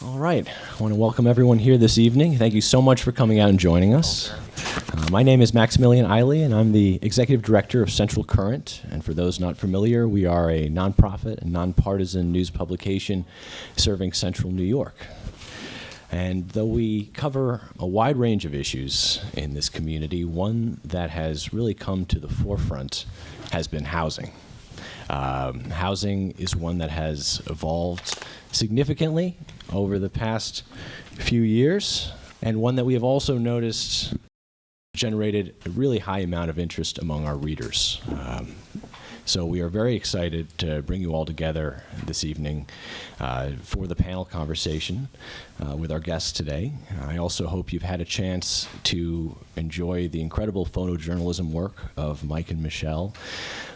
All right. I want to welcome everyone here this evening. Thank you so much for coming out and joining us. My name is Maximilian Eyle, and I'm the Executive Director of Central Current. And for those not familiar, we are a nonprofit and nonpartisan news publication serving Central New York. And though we cover a wide range of issues in this community, one that has really come to the forefront has been housing. Housing is one that has evolved significantly over the past few years, and one that we have also noticed generated a really high amount of interest among our readers. So we are very excited to bring you all together this evening for the panel conversation with our guests today. I also hope you've had a chance to enjoy the incredible photojournalism work of Mike and Michelle.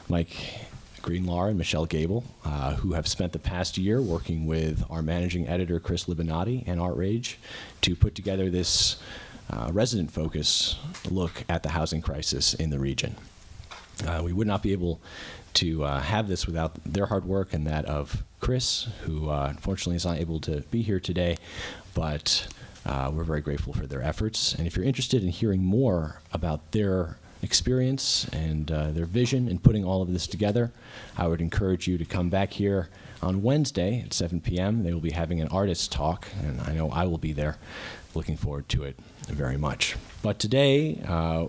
Mike Greenlaw and Michelle Gable, who have spent the past year working with our managing editor, Chris Libinati, and ArtRage to put together this resident focus look at the housing crisis in the region. We would not be able to have this without their hard work and that of Chris, who unfortunately is not able to be here today, but we're very grateful for their efforts. And if you're interested in hearing more about their experience and their vision in putting all of this together, I would encourage you to come back here on Wednesday at 7 p.m. They will be having an artist talk, and I know I will be there. Looking forward to it very much. But today,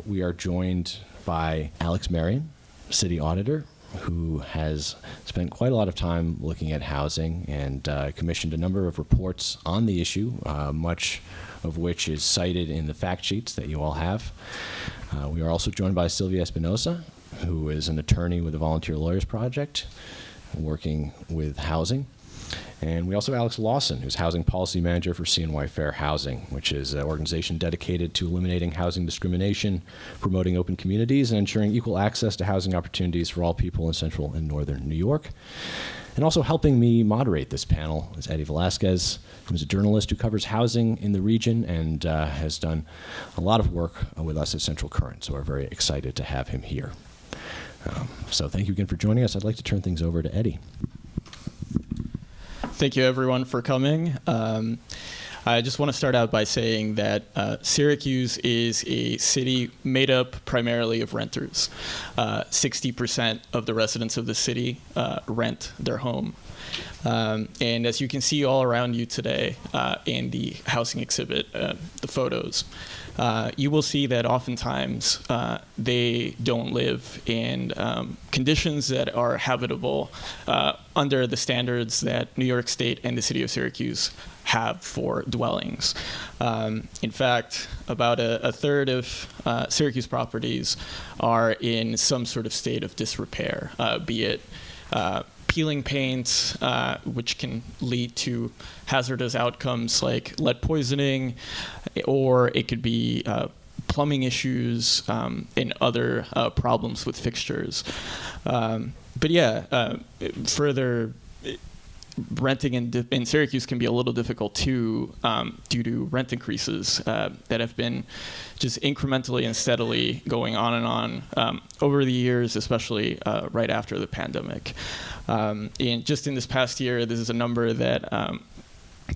we are joined by Alex Marrion, City Auditor, who has spent quite a lot of time looking at housing and commissioned a number of reports on the issue, much of which is cited in the fact sheets that you all have. We are also joined by Sylvia Espinosa, who is an attorney with the Volunteer Lawyers Project, working with housing. And we also have Alex Lawson, who's Housing Policy Manager for CNY Fair Housing, which is an organization dedicated to eliminating housing discrimination, promoting open communities, and ensuring equal access to housing opportunities for all people in Central and Northern New York. And also helping me moderate this panel is Eyle Velazquez, who's a journalist who covers housing in the region and has done a lot of work with us at Central Current. So we're very excited to have him here. So thank you again for joining us. I'd like to turn things over to Eyle. Thank you, everyone, for coming. I just want to start out by saying that Syracuse is a city made up primarily of renters. 60% of the residents of the city rent their home. And as you can see all around you today in the housing exhibit, the photos, you will see that oftentimes they don't live in conditions that are habitable under the standards that New York State and the city of Syracuse have for dwellings. In fact, about a third of Syracuse properties are in some sort of state of disrepair, be it peeling paint, which can lead to hazardous outcomes like lead poisoning, or it could be plumbing issues and other problems with fixtures. But yeah, further, renting in Syracuse can be a little difficult too, due to rent increases that have been just incrementally and steadily going on and on over the years, especially right after the pandemic. And just in this past year, this is a number that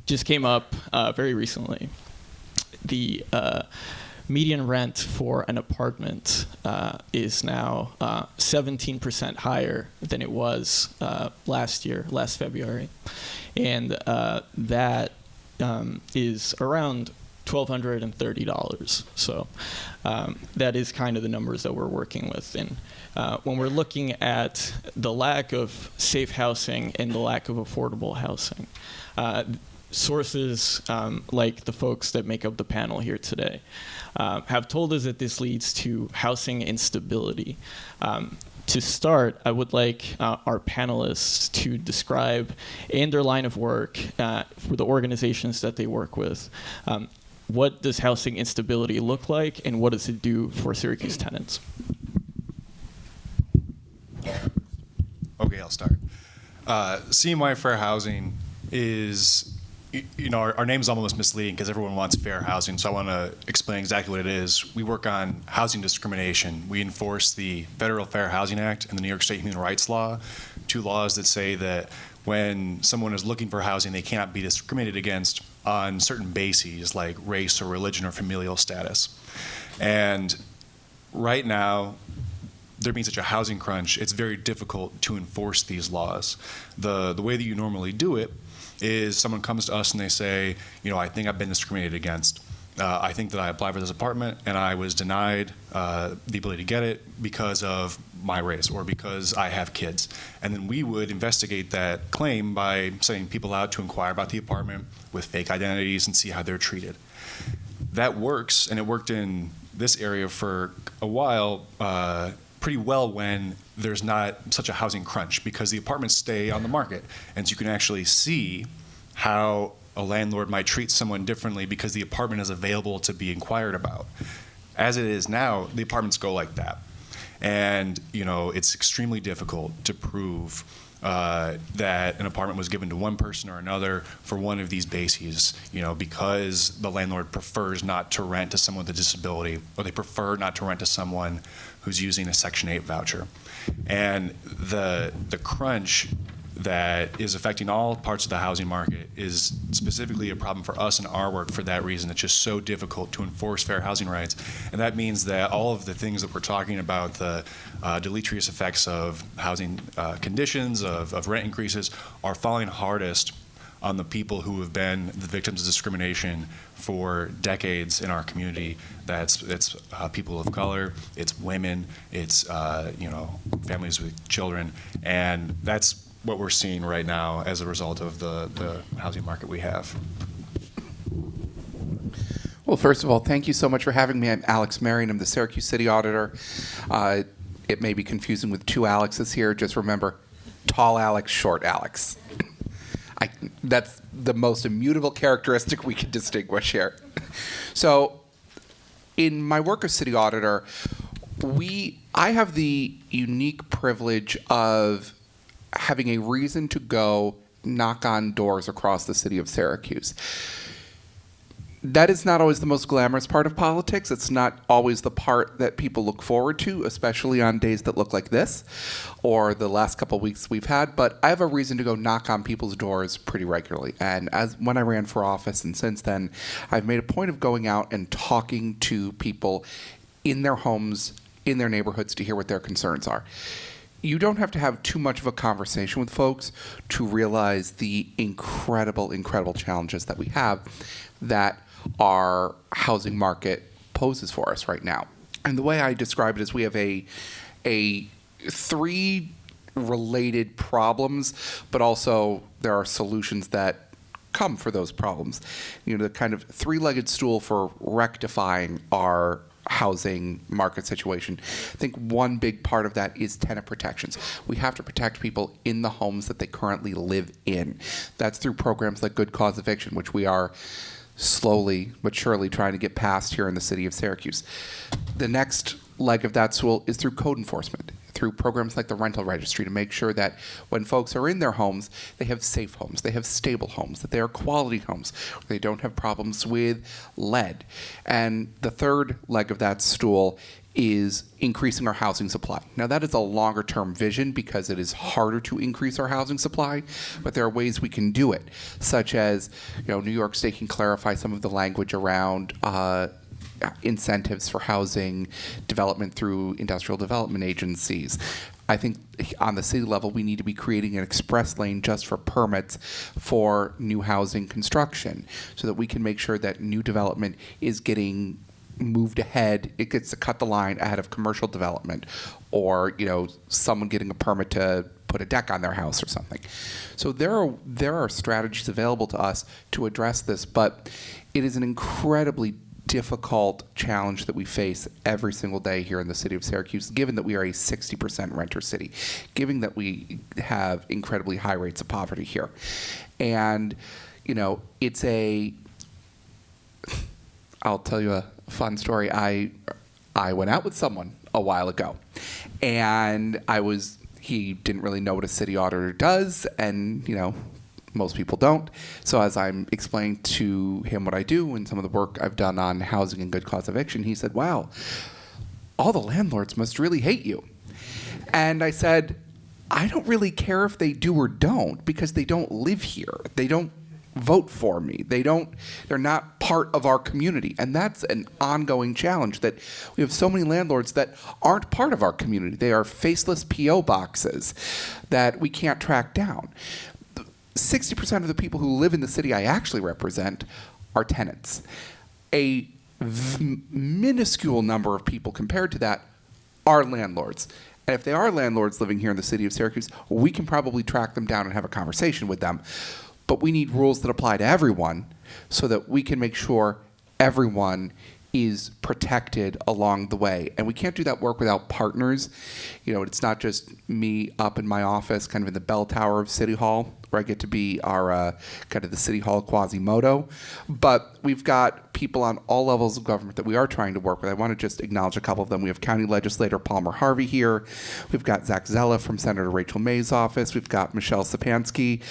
just came up very recently. The median rent for an apartment is now 17% higher than it was last February. And that is around $1,230. So that is kind of the numbers that we're working with. And when we're looking at the lack of safe housing and the lack of affordable housing, sources like the folks that make up the panel here today have told us that this leads to housing instability. To start, I would like our panelists to describe in their line of work for the organizations that they work with, what does housing instability look like and what does it do for Syracuse tenants? Okay, I'll start. CMY Fair Housing is, our name is almost misleading because everyone wants fair housing, so I want to explain exactly what it is. We work on housing discrimination. We enforce the Federal Fair Housing Act and the New York State Human Rights Law, two laws that say that when someone is looking for housing, they cannot be discriminated against on certain bases like race or religion or familial status. And right now, there being such a housing crunch, it's very difficult to enforce these laws. The way that you normally do it is someone comes to us and they say, I think I've been discriminated against. I think that I applied for this apartment and I was denied the ability to get it because of my race or because I have kids. And then we would investigate that claim by sending people out to inquire about the apartment with fake identities and see how they're treated. That works, and it worked in this area for a while pretty well when there's not such a housing crunch, because the apartments stay on the market, and so you can actually see how a landlord might treat someone differently because the apartment is available to be inquired about. As it is now, the apartments go like that. And it's extremely difficult to prove that an apartment was given to one person or another for one of these bases, because the landlord prefers not to rent to someone with a disability, or they prefer not to rent to someone who's using a Section 8 voucher. And the crunch that is affecting all parts of the housing market is specifically a problem for us in our work for that reason. It's just so difficult to enforce fair housing rights. And that means that all of the things that we're talking about, the deleterious effects of housing conditions, of rent increases, are falling hardest on the people who have been the victims of discrimination for decades in our community. It's people of color, it's women, it's families with children, and that's what we're seeing right now as a result of the housing market we have. Well, first of all, thank you so much for having me. I'm Alex Marrion. I'm the Syracuse City Auditor. It may be confusing with two Alexes here. Just remember, tall Alex, short Alex. That's the most immutable characteristic we can distinguish here. So, in my work as City Auditor, I have the unique privilege of having a reason to go knock on doors across the city of Syracuse. That is not always the most glamorous part of politics. It's not always the part that people look forward to, especially on days that look like this or the last couple of weeks we've had. But I have a reason to go knock on people's doors pretty regularly. And when I ran for office and since then, I've made a point of going out and talking to people in their homes, in their neighborhoods, to hear what their concerns are. You don't have to have too much of a conversation with folks to realize the incredible, incredible challenges that we have that our housing market poses for us right now. And the way I describe it is we have a three related problems, but also there are solutions that come for those problems. The kind of three-legged stool for rectifying our housing market situation. I think one big part of that is tenant protections. We have to protect people in the homes that they currently live in. That's through programs like Good Cause Eviction, which we are slowly but surely trying to get past here in the city of Syracuse. The next leg of that stool is through code enforcement, through programs like the rental registry, to make sure that when folks are in their homes, they have safe homes, they have stable homes, that they are quality homes, they don't have problems with lead. And the third leg of that stool is increasing our housing supply. Now, that is a longer-term vision because it is harder to increase our housing supply, but there are ways we can do it, such as, New York State can clarify some of the language around incentives for housing development through industrial development agencies. I think on the city level, we need to be creating an express lane just for permits for new housing construction so that we can make sure that new development is getting moved ahead. It gets to cut the line ahead of commercial development or, someone getting a permit to put a deck on their house or something. So there are strategies available to us to address this, but it is an incredibly difficult challenge that we face every single day here in the city of Syracuse, given that we are a 60% renter city, given that we have incredibly high rates of poverty here. And, I'll tell you a fun story. I went out with someone a while ago, and he didn't really know what a city auditor does, and, most people don't. So as I'm explaining to him what I do and some of the work I've done on housing and good cause eviction, he said, "Wow, all the landlords must really hate you." And I said, I don't really care if they do or don't, because they don't live here. They don't vote for me. They're not part of our community. And that's an ongoing challenge, that we have so many landlords that aren't part of our community. They are faceless P.O. boxes that we can't track down. 60% of the people who live in the city I actually represent are tenants. A minuscule number of people compared to that are landlords. And if they are landlords living here in the city of Syracuse, we can probably track them down and have a conversation with them. But we need rules that apply to everyone so that we can make sure everyone is protected along the way. And we can't do that work without partners. You know, it's not just me up in my office, kind of in the bell tower of City Hall, where I get to be our kind of the City Hall Quasimodo. But we've got people on all levels of government that we are trying to work with. I want to just acknowledge a couple of them. We have County Legislator Palmer Harvey here. We've got Zach Zella from Senator Rachel May's office. We've got Michelle Sapansky,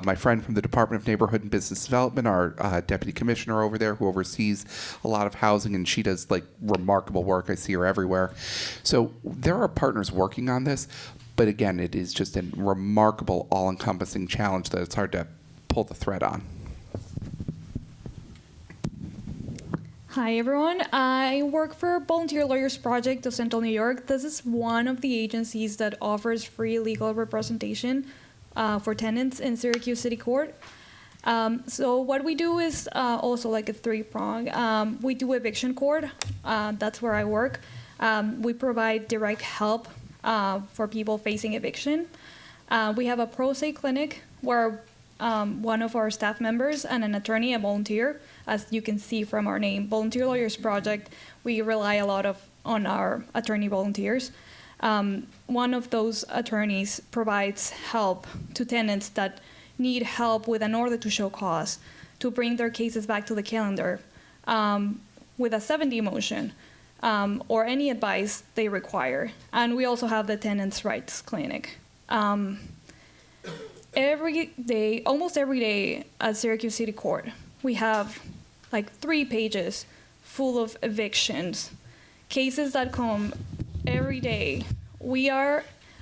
my friend from the Department of Neighborhood and Business Development, our Deputy Commissioner over there, who oversees a lot of housing, and she does like remarkable work. I see her everywhere. So there are partners working on this. But again, it is just a remarkable, all-encompassing challenge that it's hard to pull the thread on. Hi, everyone. I work for Volunteer Lawyers Project of Central New York. This is one of the agencies that offers free legal representation for tenants in Syracuse City Court. So what we do is also like a three-prong. We do eviction court. That's where I work. We provide direct help for people facing eviction. We have a pro se clinic where one of our staff members and an attorney, a volunteer, as you can see from our name, Volunteer Lawyers Project, we rely a lot on our attorney volunteers. One of those attorneys provides help to tenants that need help with an order to show cause, to bring their cases back to the calendar, with a 7D motion, or any advice they require. And we also have the Tenants' Rights Clinic. Every day, almost every day at Syracuse City Court, we have like 3 pages full of evictions, cases that come every day.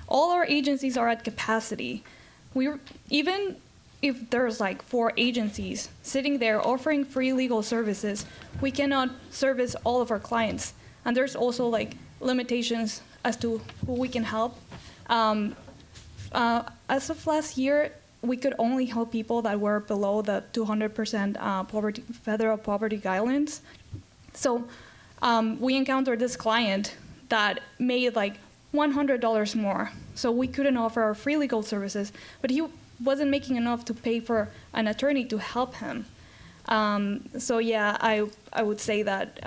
All our agencies are at capacity. Even if there's like 4 agencies sitting there offering free legal services, we cannot service all of our clients. And there's also like limitations as to who we can help. As of last year, we could only help people that were below the 200% federal poverty guidelines. So we encountered this client that made like $100 more. So we couldn't offer our free legal services, but he wasn't making enough to pay for an attorney to help him. So yeah, I would say that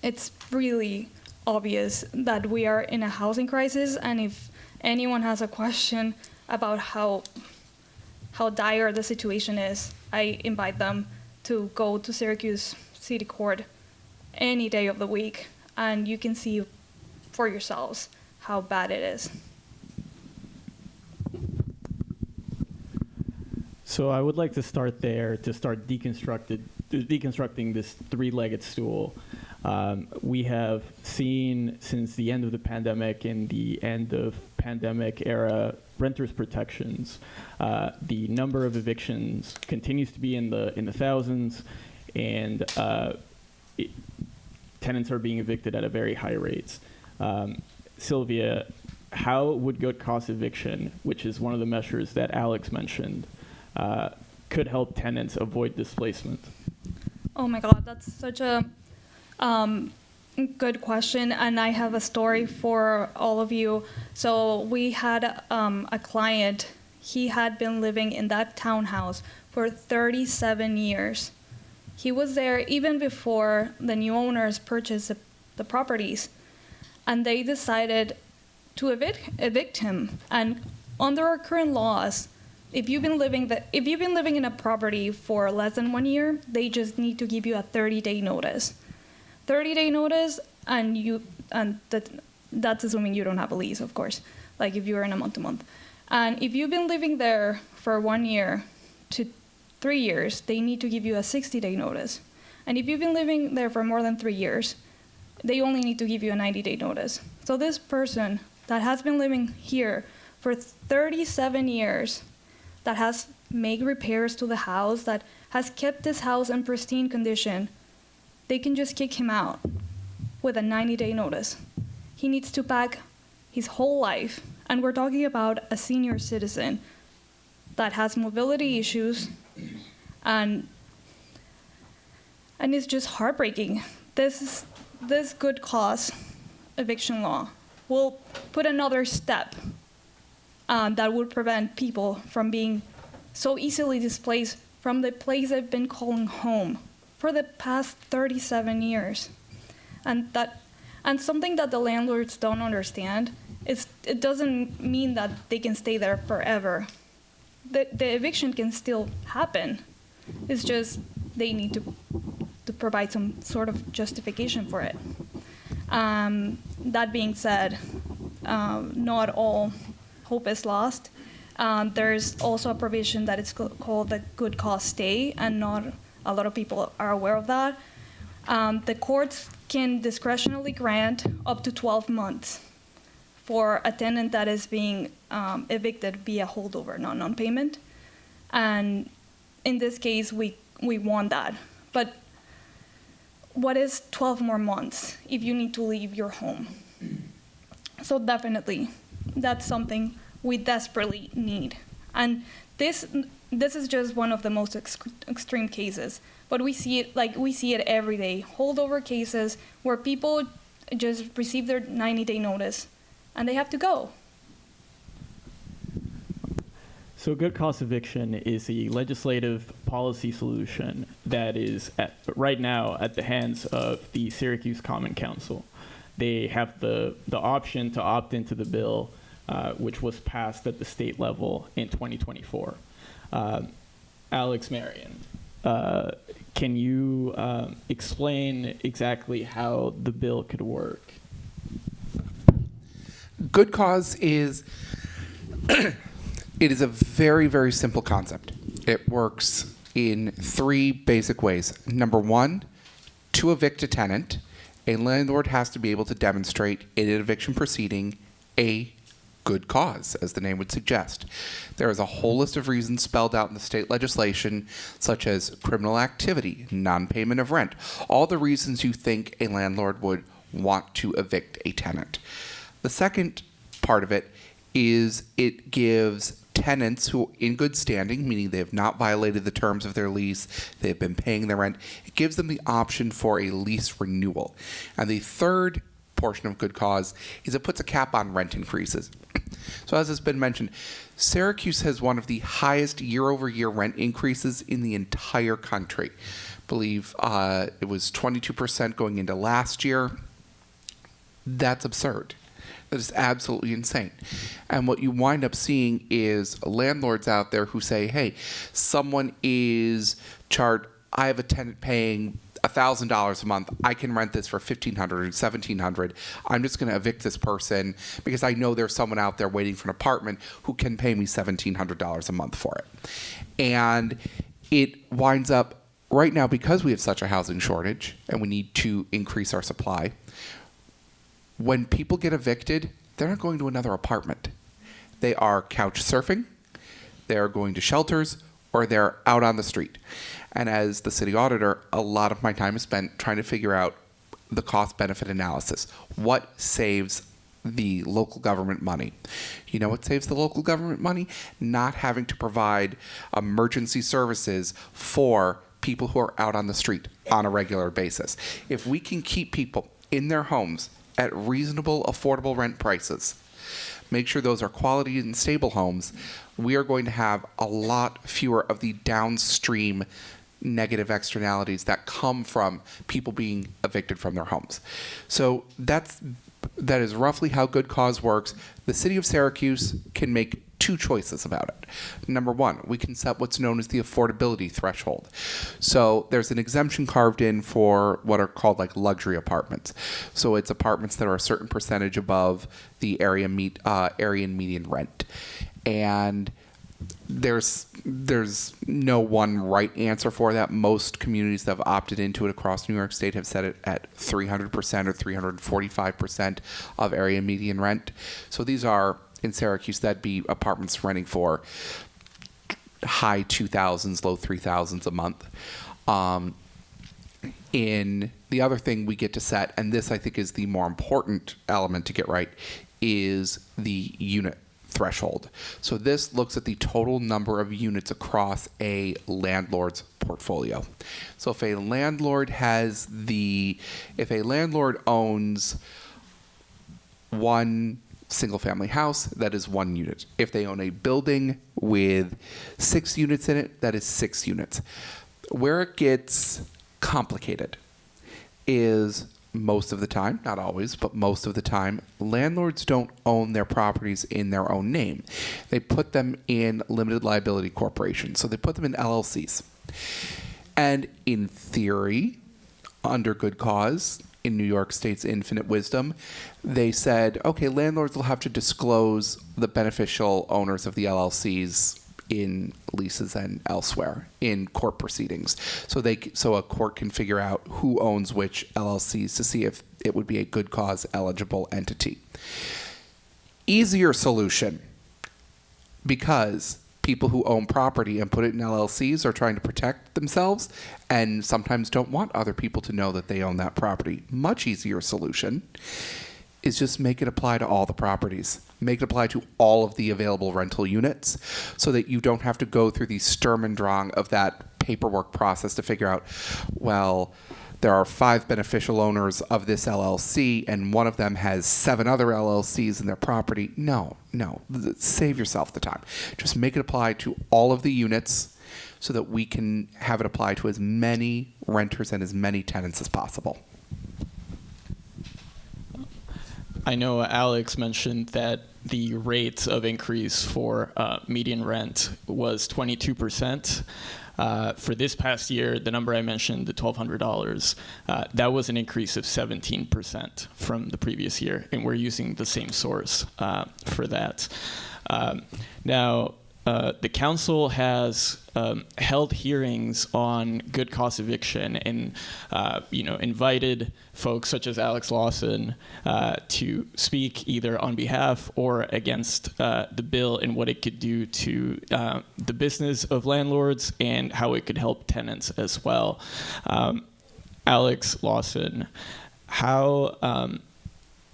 it's really obvious that we are in a housing crisis, and if anyone has a question about how dire the situation is, I invite them to go to Syracuse City Court any day of the week, and you can see for yourselves how bad it is. So I would like to start there, to start deconstructing this 3-legged stool. We have seen since the end of the pandemic and the end of pandemic era renters protections, the number of evictions continues to be in the thousands, and tenants are being evicted at a very high rates. Sylvia, how would good cause eviction, which is one of the measures that Alex mentioned, could help tenants avoid displacement? Oh my God, that's such a good question, and I have a story for all of you. So we had a client. He had been living in that townhouse for 37 years. He was there even before the new owners purchased the properties, and they decided to evict him. And under our current laws, if you've been living in a property for less than 1 year, they just need to give you a 30-day notice. 30-day notice, and that's assuming you don't have a lease, of course, like if you're in a month-to-month. And if you've been living there for 1 year to 3 years, they need to give you a 60-day notice. And if you've been living there for more than 3 years, they only need to give you a 90-day notice. So this person that has been living here for 37 years, that has made repairs to the house, that has kept this house in pristine condition, they can just kick him out with a 90-day notice. He needs to pack his whole life, and we're talking about a senior citizen that has mobility issues, and it's just heartbreaking. This good cause eviction law will put another step that would prevent people from being so easily displaced from the place they've been calling home for the past 37 years. And something that the landlords don't understand is it doesn't mean that they can stay there forever. The eviction can still happen. It's just they need to provide some sort of justification for it. That being said, not all hope is lost. There's also a provision that is called the good cause stay, and not a lot of people are aware of that. The courts can discretionarily grant up to 12 months for a tenant that is being evicted via holdover, not non-payment. And in this case, we want that. But what is 12 more months if you need to leave your home? So definitely, that's something we desperately need. And this is just one of the most extreme cases, but we see it every day. Holdover cases where people just receive their 90-day notice and they have to go. So good cause eviction is a legislative policy solution that is right now at the hands of the Syracuse Common Council. They have the option to opt into the bill, which was passed at the state level in 2024. Alex Marrion, can you explain exactly how the bill could work? Good cause is it is a very, very simple concept. It works in three basic ways. Number one, to evict a tenant, a landlord has to be able to demonstrate in an eviction proceeding a good cause, as the name would suggest. There is a whole list of reasons spelled out in the state legislation, such as criminal activity, non-payment of rent, all the reasons you think a landlord would want to evict a tenant. The second part of it is it gives tenants who are in good standing, meaning they have not violated the terms of their lease, they've been paying their rent, it gives them the option for a lease renewal. And the third portion of good cause is it puts a cap on rent increases. So as has been mentioned, Syracuse has one of the highest year-over-year rent increases in the entire country. I believe it was 22% going into last year. That's absurd. That is absolutely insane. And what you wind up seeing is landlords out there who say, hey, someone is charged, I have a tenant paying $1,000 a month. I can rent this for $1,500 or $1,700. I'm just going to evict this person because I know there's someone out there waiting for an apartment who can pay me $1,700 a month for it. And it winds up right now, because we have such a housing shortage and we need to increase our supply, when people get evicted, they're not going to another apartment. They are couch surfing, they're going to shelters, or they're out on the street. And as the city auditor, a lot of my time is spent trying to figure out the cost-benefit analysis. What saves the local government money? You know what saves the local government money? Not having to provide emergency services for people who are out on the street on a regular basis. If we can keep people in their homes at reasonable, affordable rent prices, make sure those are quality and stable homes, we are going to have a lot fewer of the downstream negative externalities that come from people being evicted from their homes. So that is roughly how good cause works. The city of Syracuse can make two choices about it. Number one, we can set what's known as the affordability threshold. So there's an exemption carved in for what are called like luxury apartments. So it's apartments that are a certain percentage above the area and median rent. And there's no one right answer for that. Most communities that have opted into it across New York State have set it at 300% or 345% of area median rent. So these are, in Syracuse, that'd be apartments renting for high 2,000s, low 3,000s a month. In the other thing we get to set, and this I think is the more important element to get right, is the unit threshold. So this looks at the total number of units across a landlord's portfolio. So if a landlord owns one single-family house, that is 1 unit. If they own a building with 6 units in it, that is 6 units. Where it gets complicated is most of the time, not always, but most of the time, landlords don't own their properties in their own name. They put them in limited liability corporations. So they put them in LLCs. And in theory, under good cause, in New York State's infinite wisdom, they said, okay, landlords will have to disclose the beneficial owners of the LLCs in leases and elsewhere in court proceedings. So a court can figure out who owns which LLCs to see if it would be a good cause eligible entity. Easier solution, because people who own property and put it in LLCs are trying to protect themselves and sometimes don't want other people to know that they own that property. Much easier solution is just make it apply to all the properties. Make it apply to all of the available rental units so that you don't have to go through the Sturm und Drang of that paperwork process to figure out, well, there are 5 beneficial owners of this LLC and one of them has 7 other LLCs in their property. No, save yourself the time. Just make it apply to all of the units so that we can have it apply to as many renters and as many tenants as possible. I know Alex mentioned that the rate of increase for median rent was 22%. For this past year, the number I mentioned, the $1,200, that was an increase of 17% from the previous year, and we're using the same source for that. Now, the council has held hearings on good cause eviction and invited folks such as Alex Lawson to speak either on behalf or against the bill and what it could do to the business of landlords and how it could help tenants as well. Alex Lawson,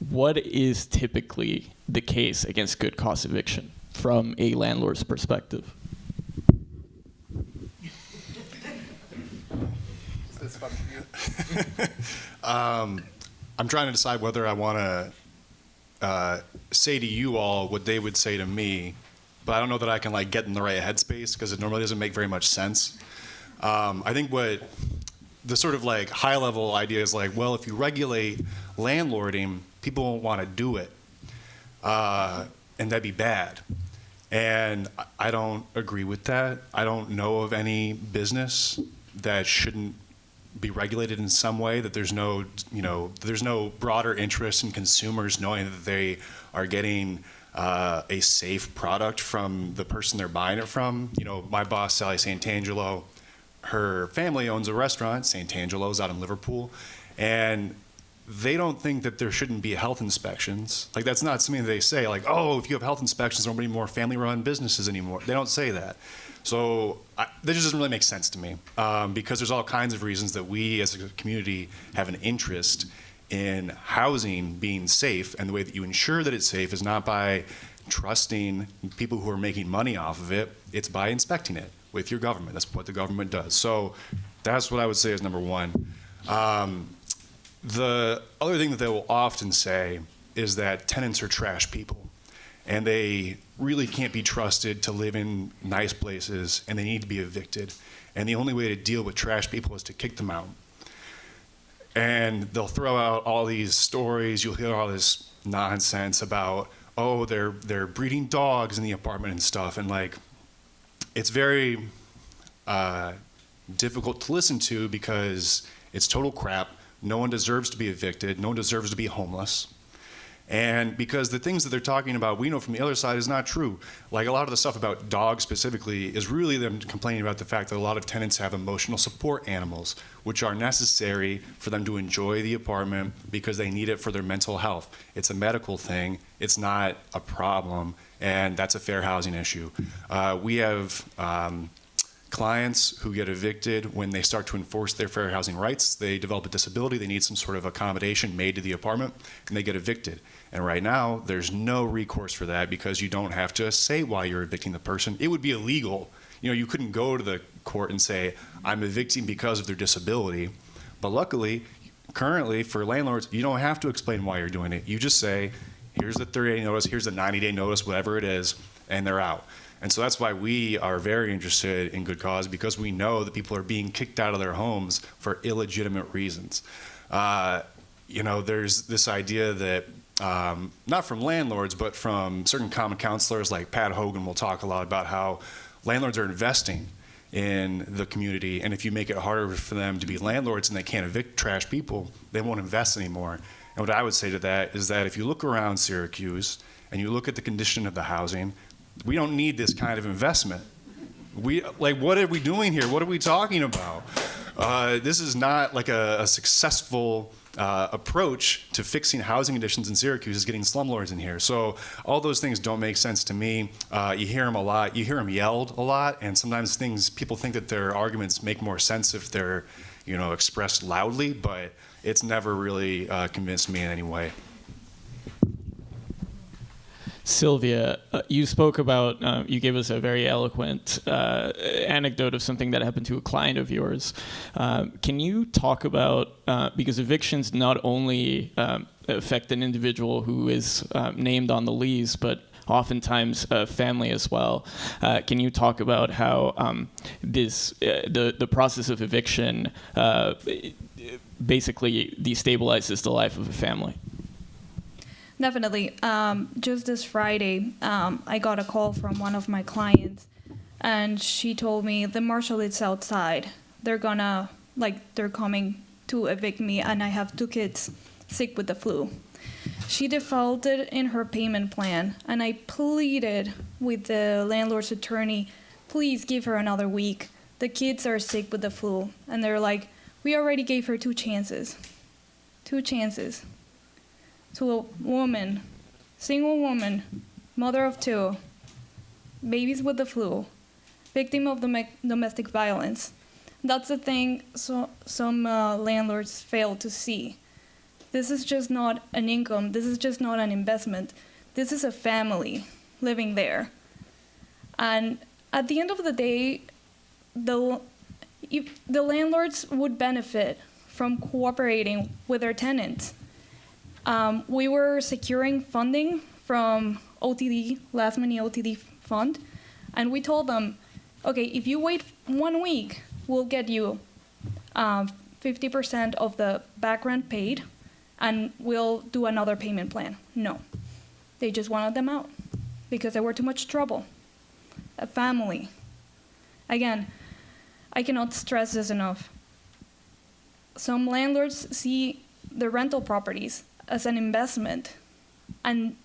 what is typically the case against good cause eviction from a landlord's perspective? Is this fun for you? I'm trying to decide whether I want to say to you all what they would say to me, but I don't know that I can get in the right headspace because it normally doesn't make very much sense. I think what the sort of high level idea is well, if you regulate landlording, people won't want to do it, and that'd be bad. And I don't agree with that. I don't know of any business that shouldn't be regulated in some way, that there's no broader interest in consumers knowing that they are getting a safe product from the person they're buying it from. My boss, Sally Santangelo, her family owns a restaurant, Santangelo's out in Liverpool, and they don't think that there shouldn't be health inspections. That's not something they say, oh, if you have health inspections, there won't be more family-run businesses anymore. They don't say that. So that just doesn't really make sense to me because there's all kinds of reasons that we as a community have an interest in housing being safe, and the way that you ensure that it's safe is not by trusting people who are making money off of it. It's by inspecting it with your government. That's what the government does. So that's what I would say is number one. The other thing that they will often say is that tenants are trash people, and they really can't be trusted to live in nice places, and they need to be evicted. And the only way to deal with trash people is to kick them out. And they'll throw out all these stories. You'll hear all this nonsense about, oh, they're breeding dogs in the apartment and stuff. And it's very difficult to listen to because it's total crap. No one deserves to be evicted. No one deserves to be homeless. And because the things that they're talking about, we know from the other side is not true. Like a lot of the stuff about dogs specifically is really them complaining about the fact that a lot of tenants have emotional support animals, which are necessary for them to enjoy the apartment because they need it for their mental health. It's a medical thing. It's not a problem, and that's a fair housing issue. We have clients who get evicted when they start to enforce their fair housing rights. They develop a disability, they need some sort of accommodation made to the apartment, and they get evicted. And right now, there's no recourse for that because you don't have to say why you're evicting the person. It would be illegal. You know, you couldn't go to the court and say, I'm evicting because of their disability. But luckily, currently, for landlords, you don't have to explain why you're doing it. You just say, here's the 30-day notice, here's the 90-day notice, whatever it is, and they're out. And so that's why we are very interested in good cause, because we know that people are being kicked out of their homes for illegitimate reasons. You know, there's this idea that, not from landlords, but from certain common counselors like Pat Hogan will talk a lot about how landlords are investing in the community, and if you make it harder for them to be landlords and they can't evict trash people, they won't invest anymore. And what I would say to that is that if you look around Syracuse and you look at the condition of the housing, we don't need this kind of investment. What are we doing here? What are we talking about? This is not like a successful approach to fixing housing conditions in Syracuse, is getting slumlords in here. So all those things don't make sense to me. You hear them a lot. You hear them yelled a lot, and sometimes people think that their arguments make more sense if they're, you know, expressed loudly, but it's never really convinced me in any way. Sylvia, you spoke about, you gave us a very eloquent anecdote of something that happened to a client of yours. Can you talk about, because evictions not only affect an individual who is named on the lease, but oftentimes a family as well. Can you talk about how the process of eviction basically destabilizes the life of a family? Definitely. Just this Friday, I got a call from one of my clients, and she told me the marshal is outside. They're coming to evict me, and I have 2 kids sick with the flu. She defaulted in her payment plan, and I pleaded with the landlord's attorney, please give her another week. The kids are sick with the flu. And they're like, we already gave her 2 chances. 2 chances. To a woman, single woman, mother of 2, babies with the flu, victim of domestic violence. That's the thing some landlords fail to see. This is just not an income. This is just not an investment. This is a family living there. And at the end of the day, the landlords would benefit from cooperating with their tenants. We were securing funding from OTD, Last Money OTD Fund, and we told them, okay, if you wait 1 week, we'll get you 50% of the back rent paid, and we'll do another payment plan. No, they just wanted them out because they were too much trouble. A family. Again, I cannot stress this enough. Some landlords see the rental properties as an investment, and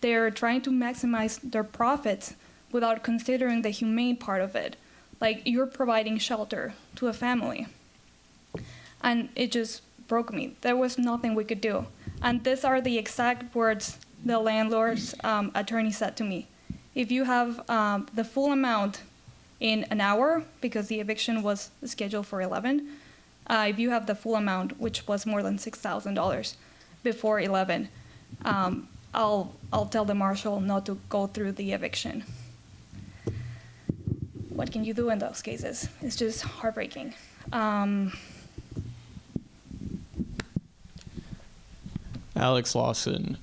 they're trying to maximize their profits without considering the humane part of it. Like, you're providing shelter to a family. And it just broke me. There was nothing we could do. And these are the exact words the landlord's attorney said to me. If you have the full amount in an hour, because the eviction was scheduled for 11, if you have the full amount, which was more than $6,000 before 11, I'll tell the marshal not to go through the eviction. What can you do in those cases? It's just heartbreaking. Alex Lawson,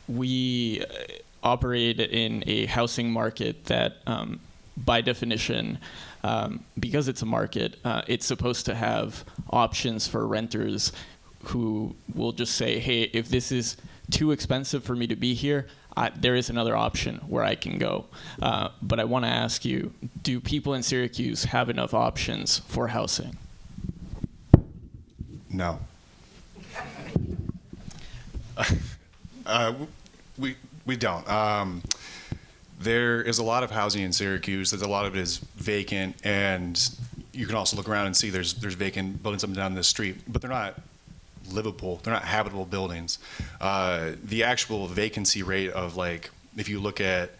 we operate in a housing market that, by definition, because it's a market, it's supposed to have options for renters who will just say, hey, if this is too expensive for me to be here, there is another option where I can go. But I want to ask you, do people in Syracuse have enough options for housing? No. We don't. There is a lot of housing in Syracuse. There's a lot of it is vacant, and you can also look around and see there's vacant buildings up and down this street, but they're not livable. They're not habitable buildings. The actual vacancy rate of, like, if you look at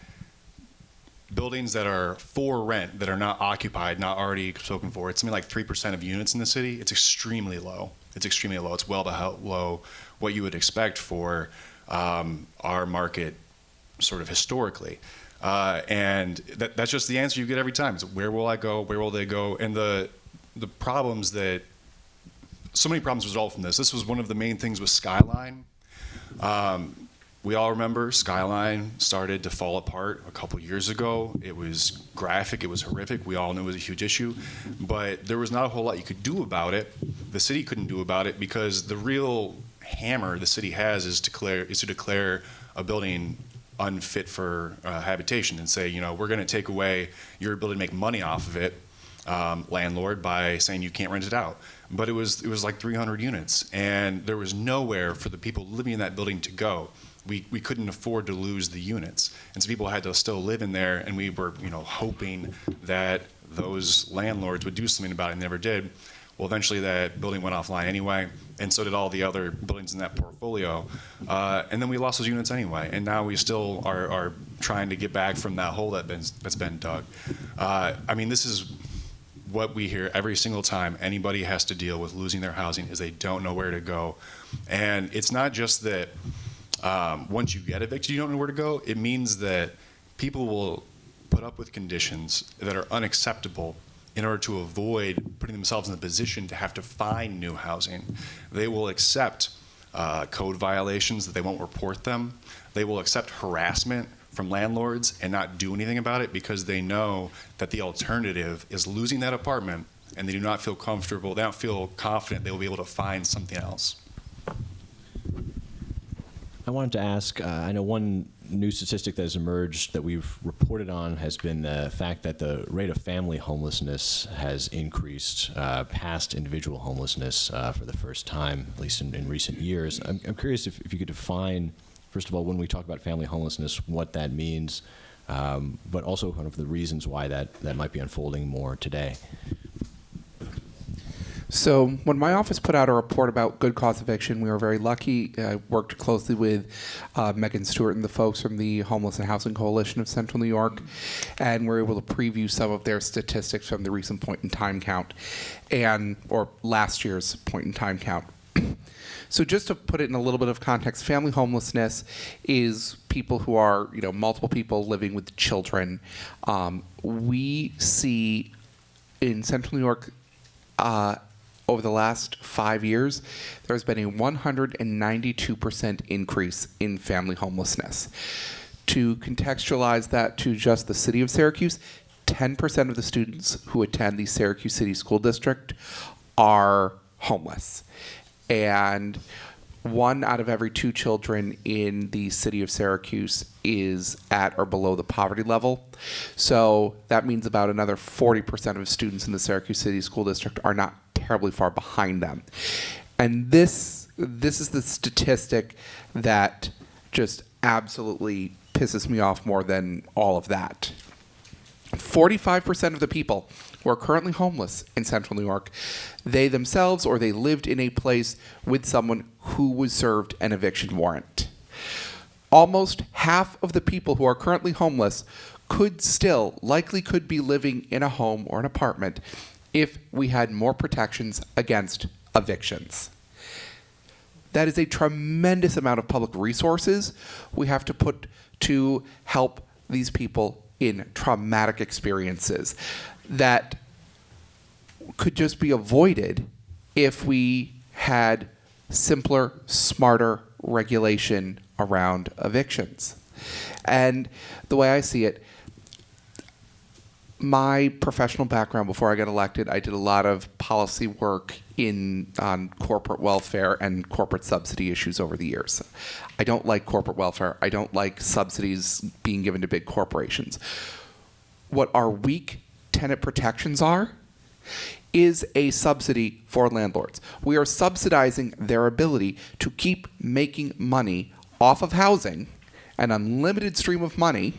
buildings that are for rent, that are not occupied, not already spoken for, it's something like 3% of units in the city. It's extremely low. It's well below what you would expect for our market sort of historically. And that's just the answer you get every time. It's where will I go? Where will they go? And the problems that, so many problems result from this. This was one of the main things with Skyline. We all remember Skyline started to fall apart a couple years ago. It was graphic, it was horrific. We all knew it was a huge issue, but there was not a whole lot you could do about it. The city couldn't do about it because the real hammer the city has is to declare a building unfit for habitation and say, we're going to take away your ability to make money off of it, landlord, by saying you can't rent it out. But it was like 300 units, and there was nowhere for the people living in that building to go. We couldn't afford to lose the units, and so people had to still live in there, and we were hoping that those landlords would do something about it, and never did. Well, eventually that building went offline anyway, and so did all the other buildings in that portfolio. And then we lost those units anyway, and now we still are trying to get back from that hole that's been dug. I mean, this is what we hear every single time anybody has to deal with losing their housing, is they don't know where to go. And it's not just that once you get evicted, you don't know where to go. It means that people will put up with conditions that are unacceptable in order to avoid putting themselves in the position to have to find new housing. They will accept code violations, that they won't report them. They will accept harassment from landlords and not do anything about it because they know that the alternative is losing that apartment, and they do not feel comfortable, they don't feel confident they will be able to find something else. I wanted to ask, I know one new statistic that has emerged that we've reported on has been the fact that the rate of family homelessness has increased past individual homelessness for the first time, at least in recent years. I'm curious if you could define, first of all, when we talk about family homelessness, what that means, but also kind of the reasons why that might be unfolding more today. So when my office put out a report about good cause eviction, we were very lucky. I worked closely with Megan Stewart and the folks from the Homeless and Housing Coalition of Central New York, and we're able to preview some of their statistics from the recent point in time count, or last year's point in time count. So just to put it in a little bit of context, family homelessness is people who are, multiple people living with children. We see in Central New York, over the last 5 years, there's been a 192% increase in family homelessness. To contextualize that to just the city of Syracuse, 10% of the students who attend the Syracuse City School District are homeless. And 1 out of every 2 children in the city of Syracuse is at or below the poverty level. So that means about another 40% of students in the Syracuse City School District are not terribly far behind them. And this is the statistic that just absolutely pisses me off more than all of that. 45% of the people who are currently homeless in Central New York, they themselves or they lived in a place with someone who was served an eviction warrant. Almost half of the people who are currently homeless likely could be living in a home or an apartment if we had more protections against evictions. That is a tremendous amount of public resources we have to put to help these people in traumatic experiences that could just be avoided if we had simpler, smarter regulation around evictions. And the way I see it, my professional background before I got elected, I did a lot of policy work on corporate welfare and corporate subsidy issues over the years. I don't like corporate welfare. I don't like subsidies being given to big corporations. What our weak tenant protections are is a subsidy for landlords. We are subsidizing their ability to keep making money off of housing, an unlimited stream of money,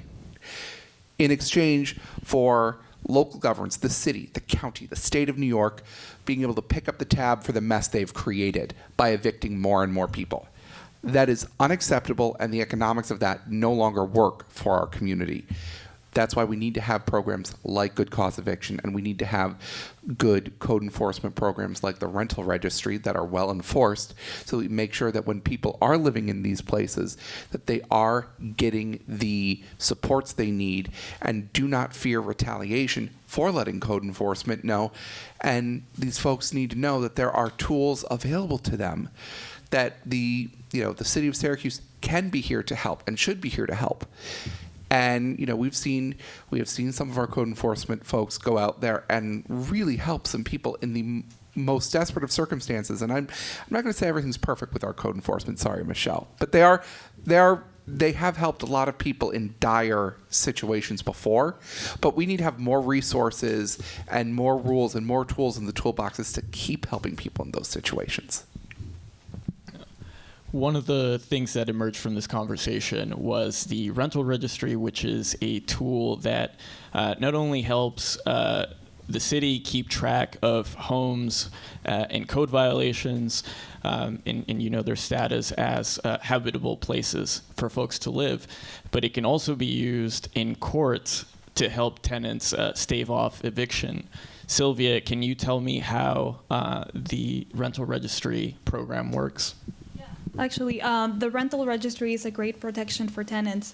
in exchange for local governments, the city, the county, the state of New York, being able to pick up the tab for the mess they've created by evicting more and more people. That is unacceptable, and the economics of that no longer work for our community. That's why we need to have programs like good cause eviction, and we need to have good code enforcement programs like the rental registry that are well enforced, so we make sure that when people are living in these places, that they are getting the supports they need and do not fear retaliation for letting code enforcement know. And these folks need to know that there are tools available to them, that the city of Syracuse can be here to help and should be here to help. And we have seen some of our code enforcement folks go out there and really help some people in the most desperate of circumstances. And I'm not going to say everything's perfect with our code enforcement. Sorry, Michelle, but they have helped a lot of people in dire situations before. But we need to have more resources and more rules and more tools in the toolboxes to keep helping people in those situations. One of the things that emerged from this conversation was the rental registry, which is a tool that not only helps the city keep track of homes and code violations and their status as habitable places for folks to live, but it can also be used in courts to help tenants stave off eviction. Sylvia, can you tell me how the rental registry program works? Actually, the rental registry is a great protection for tenants.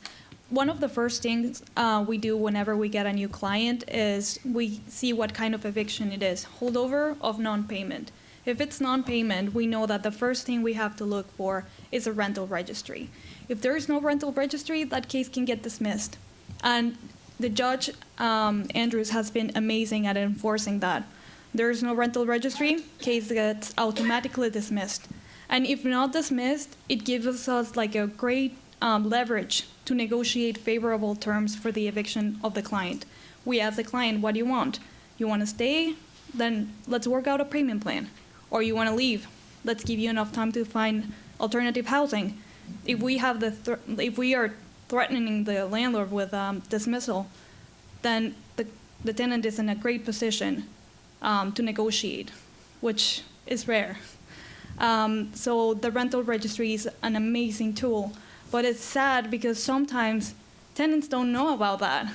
One of the first things we do whenever we get a new client is we see what kind of eviction it is, holdover of non-payment. If it's non-payment, we know that the first thing we have to look for is a rental registry. If there is no rental registry, that case can get dismissed. And the judge, Andrews, has been amazing at enforcing that. There is no rental registry, case gets automatically dismissed. And if not dismissed, it gives us like a great leverage to negotiate favorable terms for the eviction of the client. We ask the client, what do you want? You want to stay? Then let's work out a payment plan. Or you want to leave? Let's give you enough time to find alternative housing. If we have if we are threatening the landlord with dismissal, then the tenant is in a great position to negotiate, which is rare. So the rental registry is an amazing tool, but it's sad because sometimes tenants don't know about that.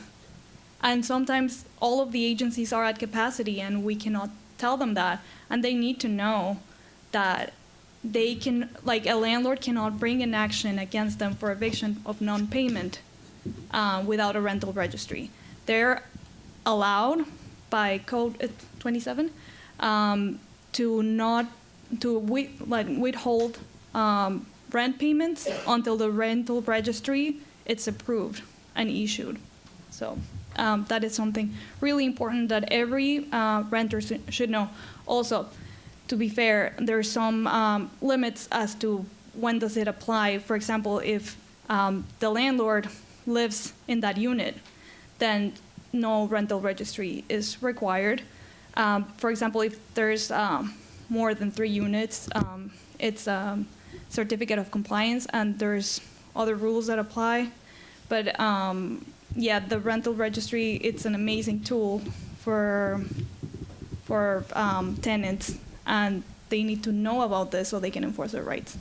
And sometimes all of the agencies are at capacity and we cannot tell them that. And they need to know that they can, like a landlord cannot bring an action against them for eviction of non-payment without a rental registry. They're allowed by Code 27 to withhold rent payments until the rental registry is approved and issued. So that is something really important that every renter should know. Also, to be fair, there are some limits as to when does it apply. For example, if the landlord lives in that unit, then no rental registry is required. For example, if there's more than 3 units, it's a certificate of compliance, and there's other rules that apply. But yeah, the rental registry, it's an amazing tool for tenants, and they need to know about this so they can enforce their rights.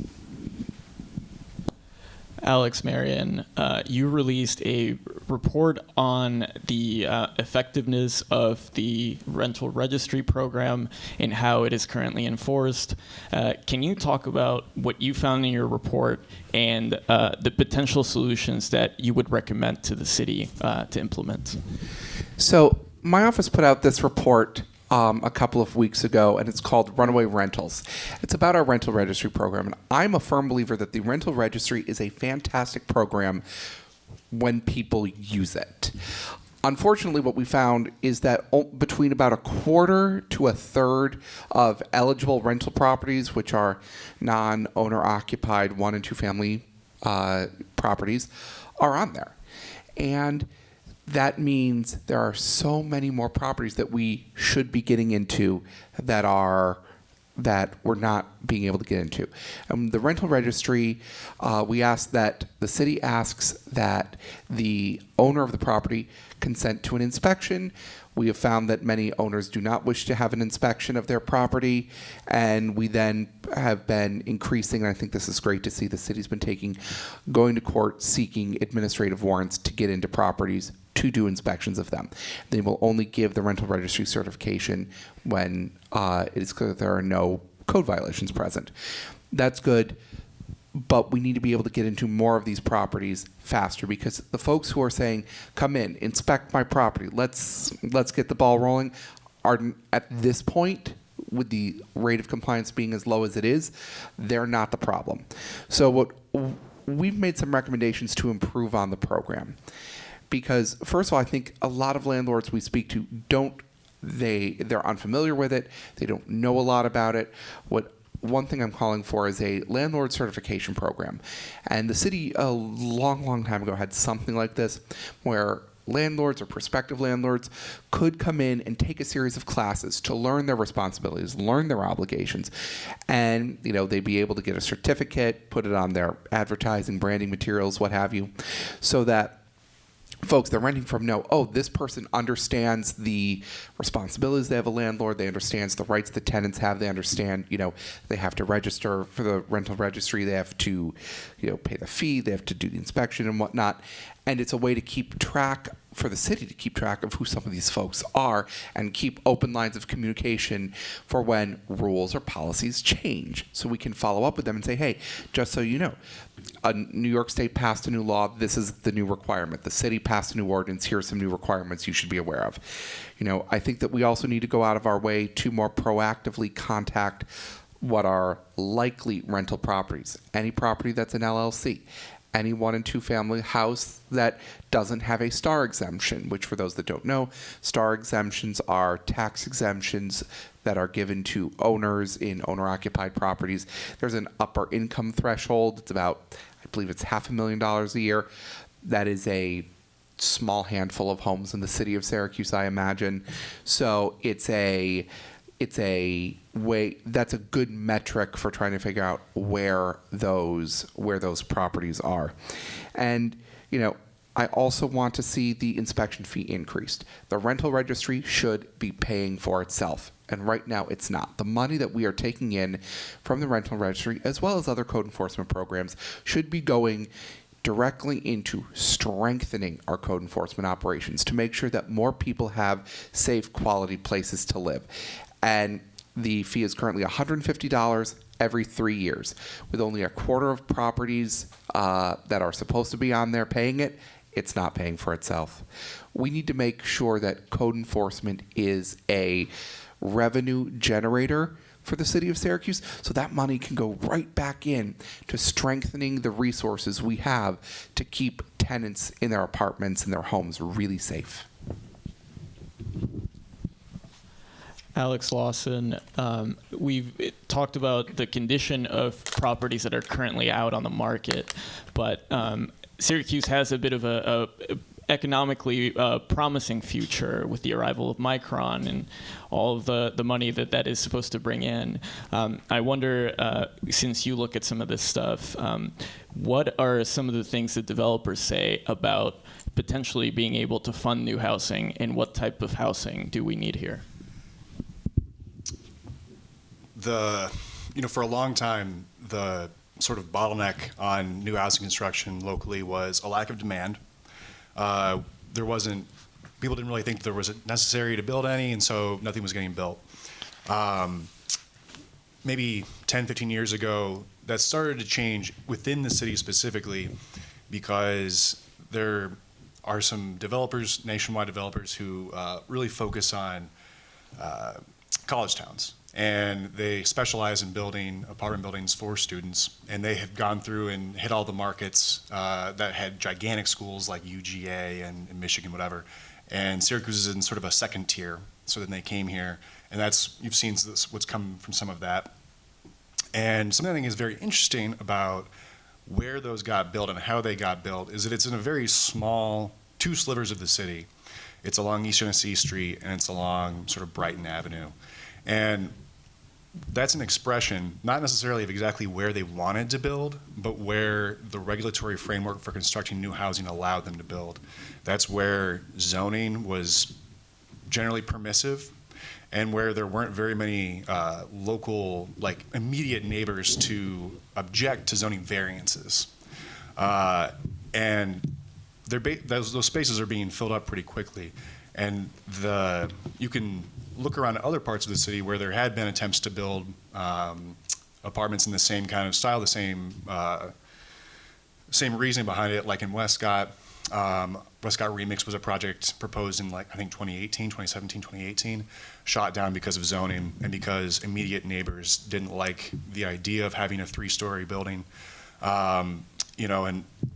Alex, Marrion, you released a report on the effectiveness of the rental registry program and how it is currently enforced. Can you talk about what you found in your report and the potential solutions that you would recommend to the city to implement? So my office put out this report a couple of weeks ago, and it's called Runaway Rentals. It's about our rental registry program, and I'm a firm believer that the rental registry is a fantastic program when people use it. Unfortunately, what we found is that between about a quarter to a third of eligible rental properties, which are non-owner occupied 1 and 2 family properties, are on there. And that means there are so many more properties that we should be getting into that are that we're not being able to get into. The rental registry, the city asks that the owner of the property consent to an inspection. We have found that many owners do not wish to have an inspection of their property, and we then have been increasing, and I think this is great to see, the city's been going to court seeking administrative warrants to get into properties to do inspections of them. They will only give the rental registry certification when it is clear that there are no code violations present. That's good, but we need to be able to get into more of these properties faster, because the folks who are saying, come in, inspect my property, let's get the ball rolling, are at this point, with the rate of compliance being as low as it is, they're not the problem. So we've made some recommendations to improve on the program. Because, first of all, I think a lot of landlords we speak to they're unfamiliar with it. They don't know a lot about it. One thing I'm calling for is a landlord certification program. And the city, a long, long time ago, had something like this, where landlords or prospective landlords could come in and take a series of classes to learn their responsibilities, learn their obligations, and they'd be able to get a certificate, put it on their advertising, branding materials, what have you, so that folks they're renting from know, oh, this person understands the responsibilities they have a landlord, they understands the rights the tenants have, they understand, they have to register for the rental registry, they have to, pay the fee, they have to do the inspection and whatnot. And it's a way to keep track, for the city to keep track of who some of these folks are and keep open lines of communication for when rules or policies change. So we can follow up with them and say, hey, just so you know, New York State passed a new law. This is the new requirement. The city passed a new ordinance. Here are some new requirements you should be aware of. I think that we also need to go out of our way to more proactively contact what are likely rental properties. Any property that's an LLC. Any 1 and 2 family house that doesn't have a star exemption, which for those that don't know, star exemptions are tax exemptions that are given to owners in owner-occupied properties. There's an upper income threshold. It's about, I believe it's $500,000 a year. That is a small handful of homes in the city of Syracuse, I imagine. So it's a way, that's a good metric for trying to figure out where those properties are. And I also want to see the inspection fee increased. The rental registry should be paying for itself, and right now it's not. The money that we are taking in from the rental registry, as well as other code enforcement programs, should be going directly into strengthening our code enforcement operations to make sure that more people have safe, quality places to live. And the fee is currently $150 every 3 years, with only a quarter of properties that are supposed to be on there paying it. It's not paying for itself. We need to make sure that code enforcement is a revenue generator for the city of Syracuse, so that money can go right back in to strengthening the resources we have to keep tenants in their apartments and their homes really safe. Alex Lawson, we've talked about the condition of properties that are currently out on the market, but Syracuse has a bit of a economically promising future with the arrival of Micron and all of the money that is supposed to bring in. I wonder, since you look at some of this stuff, what are some of the things that developers say about potentially being able to fund new housing, and what type of housing do we need here? For a long time, the sort of bottleneck on new housing construction locally was a lack of demand. People didn't really think there was necessary to build any, and so nothing was getting built. Maybe 10, 15 years ago, that started to change within the city specifically, because there are some developers, nationwide developers, who really focus on college towns. And they specialize in building apartment buildings for students. And they have gone through and hit all the markets that had gigantic schools like UGA and Michigan, whatever. And Syracuse is in sort of a second tier. So then they came here. And you've seen what's come from some of that. And something I think is very interesting about where those got built and how they got built is that it's in a very small, 2 slivers of the city. It's along East Genesee Street, and it's along sort of Brighton Avenue. And that's an expression, not necessarily of exactly where they wanted to build, but where the regulatory framework for constructing new housing allowed them to build. That's where zoning was generally permissive, and where there weren't very many local, like immediate neighbors to object to zoning variances. And those spaces are being filled up pretty quickly. And you can look around other parts of the city where there had been attempts to build apartments in the same kind of style, the same reasoning behind it, like in Westcott. Westcott Remix was a project proposed in, like, I think 2017, 2018, shot down because of zoning and because immediate neighbors didn't like the idea of having a 3-story building. And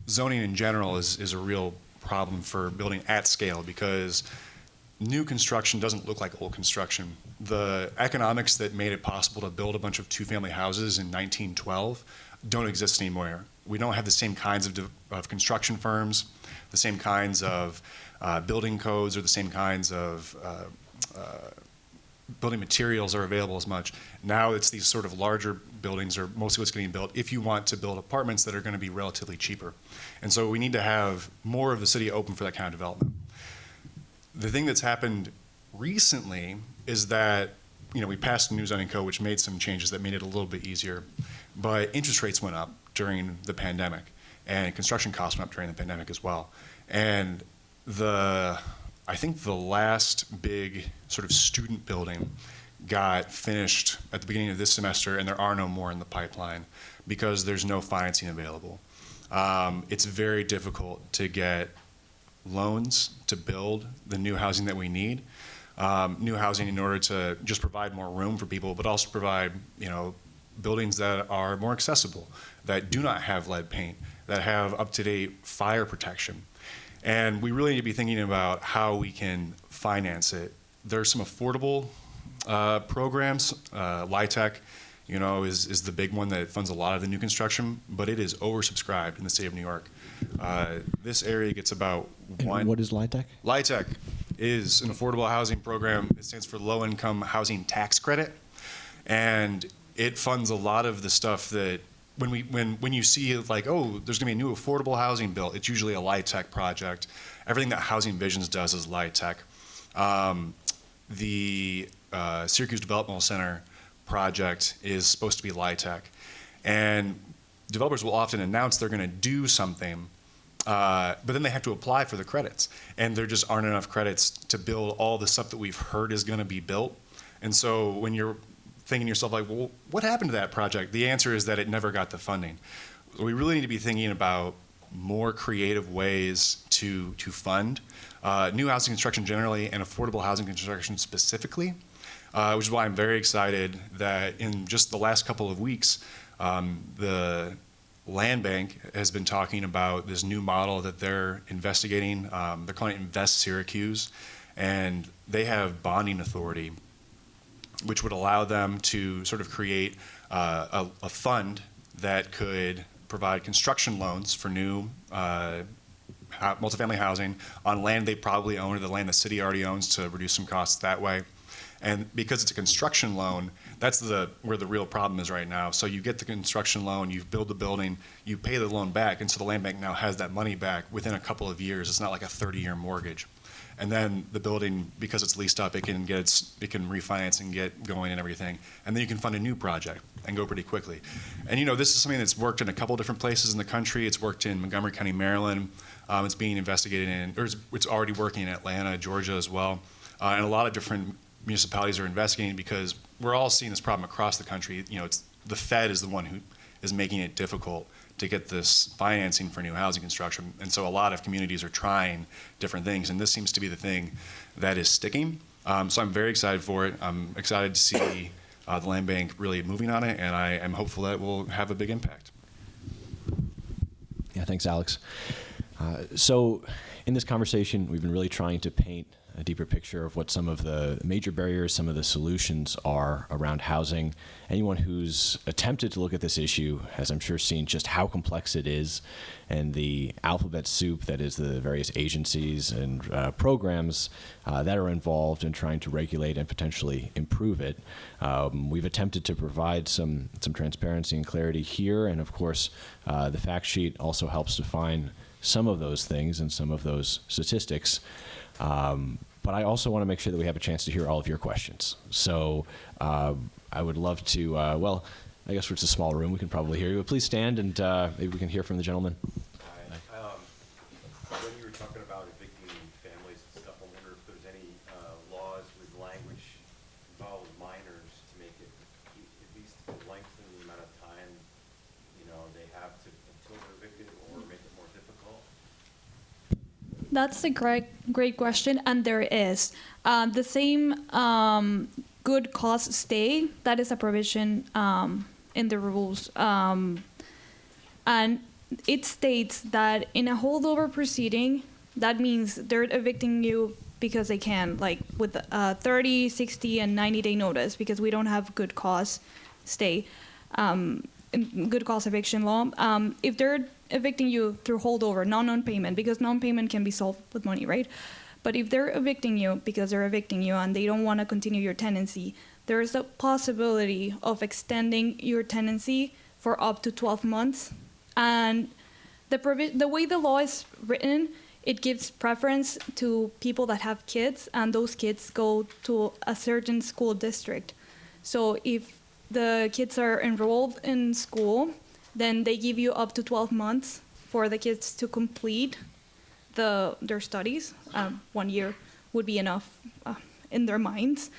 zoning in general is a real problem for building at scale, because new construction doesn't look like old construction. The economics that made it possible to build a bunch of 2-family houses in 1912 don't exist anymore. We don't have the same kinds of construction firms, the same kinds of building codes, or the same kinds of building materials are available as much. Now it's these sort of larger buildings are mostly what's getting built if you want to build apartments that are going to be relatively cheaper. And so we need to have more of the city open for that kind of development. The thing that's happened recently is that, we passed a new zoning code which made some changes that made it a little bit easier, but interest rates went up during the pandemic, and construction costs went up during the pandemic as well. And I think the last big sort of student building got finished at the beginning of this semester, and there are no more in the pipeline because there's no financing available. It's very difficult to get loans to build the new housing that we need. New housing in order to just provide more room for people, but also provide, buildings that are more accessible, that do not have lead paint, that have up-to-date fire protection. And we really need to be thinking about how we can finance it. There's some affordable programs. LIHTC, is the big one that funds a lot of the new construction, but it is oversubscribed in the state of New York. This area gets about one. What is LIHTC? LIHTC is an affordable housing program. It stands for Low Income Housing Tax Credit, and it funds a lot of the stuff that when you see, like, oh, there's going to be a new affordable housing built, it's usually a LIHTC project. Everything that Housing Visions does is LIHTC. The Syracuse Developmental Center project is supposed to be LIHTC, and developers will often announce they're going to do something, but then they have to apply for the credits, and there just aren't enough credits to build all the stuff that we've heard is going to be built. And so when you're thinking to yourself, like, well, what happened to that project? The answer is that it never got the funding. We really need to be thinking about more creative ways to fund new housing construction generally, and affordable housing construction specifically, which is why I'm very excited that in just the last couple of weeks, the Land Bank has been talking about this new model that they're investigating. They're calling it Invest Syracuse, and they have bonding authority, which would allow them to sort of create a fund that could provide construction loans for new multifamily housing on land they probably own, or the land the city already owns, to reduce some costs that way. And because it's a construction loan, that's where the real problem is right now. So you get the construction loan, you build the building, you pay the loan back, and so the land bank now has that money back within a couple of years. It's not like a 30-year mortgage. And then the building, because it's leased up, it can refinance and get going and everything. And then you can fund a new project and go pretty quickly. And this is something that's worked in a couple different places in the country. It's worked in Montgomery County, Maryland. It's being investigated it's already working in Atlanta, Georgia as well. And a lot of different municipalities are investigating, because we're all seeing this problem across the country. The Fed is the one who is making it difficult to get this financing for new housing construction. And so a lot of communities are trying different things, and this seems to be the thing that is sticking. So I'm very excited for it. I'm excited to see the Land Bank really moving on it, and I am hopeful that it will have a big impact. Yeah, thanks, Alex. So in this conversation, we've been really trying to paint a deeper picture of what some of the major barriers, some of the solutions are around housing. Anyone who's attempted to look at this issue has, I'm sure, seen just how complex it is, and the alphabet soup that is the various agencies and programs that are involved in trying to regulate and potentially improve it. We've attempted to provide some transparency and clarity here, and of course, the fact sheet also helps define some of those things and some of those statistics. But I also want to make sure that we have a chance to hear all of your questions. So I would love to, well, I guess it's a small room, we can probably hear you, but please stand and maybe we can hear from the gentleman. When you were talking about evicting families and stuff, I wonder if there's any laws with language involved with minors to make it at least lengthen the amount of time, you know, they have to until they're evicted, or make it more difficult. That's a great question, and there is. The same good cause stay, that is a provision in the rules. And it states that in a holdover proceeding, that means they're evicting you because they can, like with 30, 60, and 90-day notice, because we don't have good cause stay, good cause eviction law. If they're evicting you through holdover, non-payment, because non-payment can be solved with money, right? But if they're evicting you because they're evicting you and they don't want to continue your tenancy, there is a possibility of extending your tenancy for up to 12 months. And the way the law is written, it gives preference to people that have kids, and those kids go to a certain school district. So if the kids are enrolled in school, then they give you up to 12 months for the kids to complete their studies. 1 year would be enough in their minds.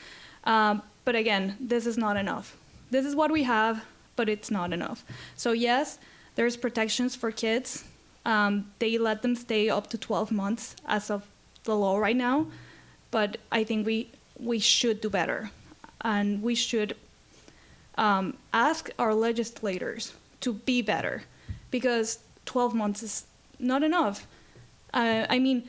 But again, this is not enough. This is what we have, but it's not enough. So yes, there's protections for kids. They let them stay up to 12 months as of the law right now, but I think we should do better. And we should ask our legislators to be better, because 12 months is not enough. I mean,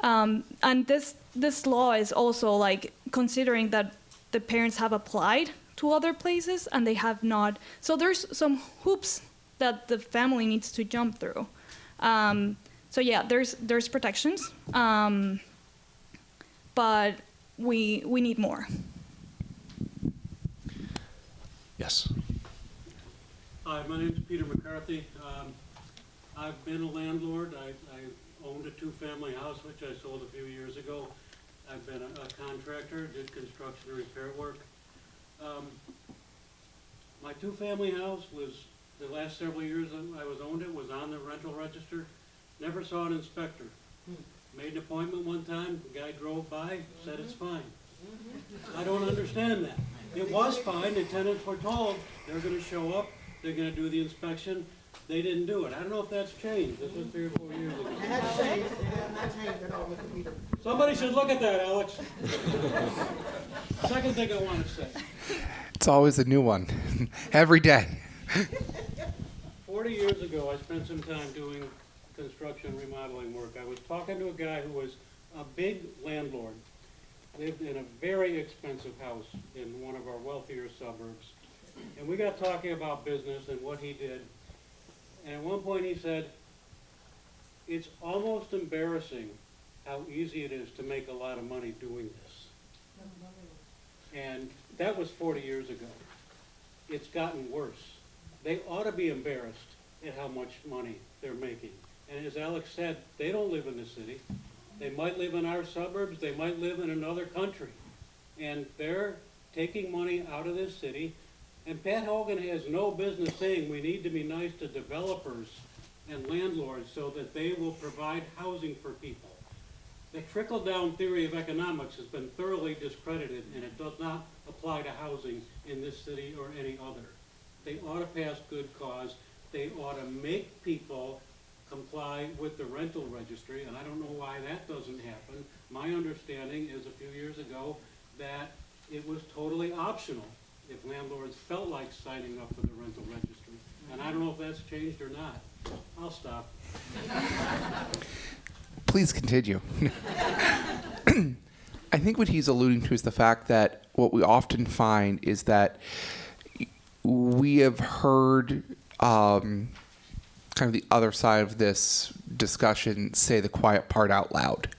and this law is also like considering that the parents have applied to other places and they have not. So there's some hoops that the family needs to jump through. So yeah, there's protections, but we need more. Yes. Hi, my name is Peter McCarthy. I've been a landlord. I owned a two-family house, which I sold a few years ago. I've been a contractor, did construction and repair work. My two-family house was, the last several years I owned it, was on the rental register. Never saw an inspector. Made an appointment one time, the guy drove by, said it's fine. I don't understand that. It was fine, the tenants were told they're gonna show up, they're gonna do the inspection. They didn't do it. I don't know if that's changed. This was 3 or 4 years ago. And that's changed. That's changed at all, Mr. Peter. Somebody should look at that, Alex. Second thing I want to say. It's always a new one, every day. 40 years ago, I spent some time doing construction remodeling work. I was talking to a guy who was a big landlord, lived in a very expensive house in one of our wealthier suburbs. And we got talking about business and what he did. And at one point he said, it's almost embarrassing how easy it is to make a lot of money doing this. And that was 40 years ago. It's gotten worse. They ought to be embarrassed at how much money they're making. And as Alex said, they don't live in the city. They might live in our suburbs. They might live in another country. And they're taking money out of this city. And Pat Hogan has no business saying we need to be nice to developers and landlords so that they will provide housing for people. The trickle-down theory of economics has been thoroughly discredited, and it does not apply to housing in this city or any other. They ought to pass good cause. They ought to make people comply with the rental registry, and I don't know why that doesn't happen. My understanding is a few years ago that it was totally optional if landlords felt like signing up for the rental registry. And I don't know if that's changed or not. I'll stop. Please continue. I think what he's alluding to is the fact that what we often find is that we have heard kind of the other side of this discussion say the quiet part out loud.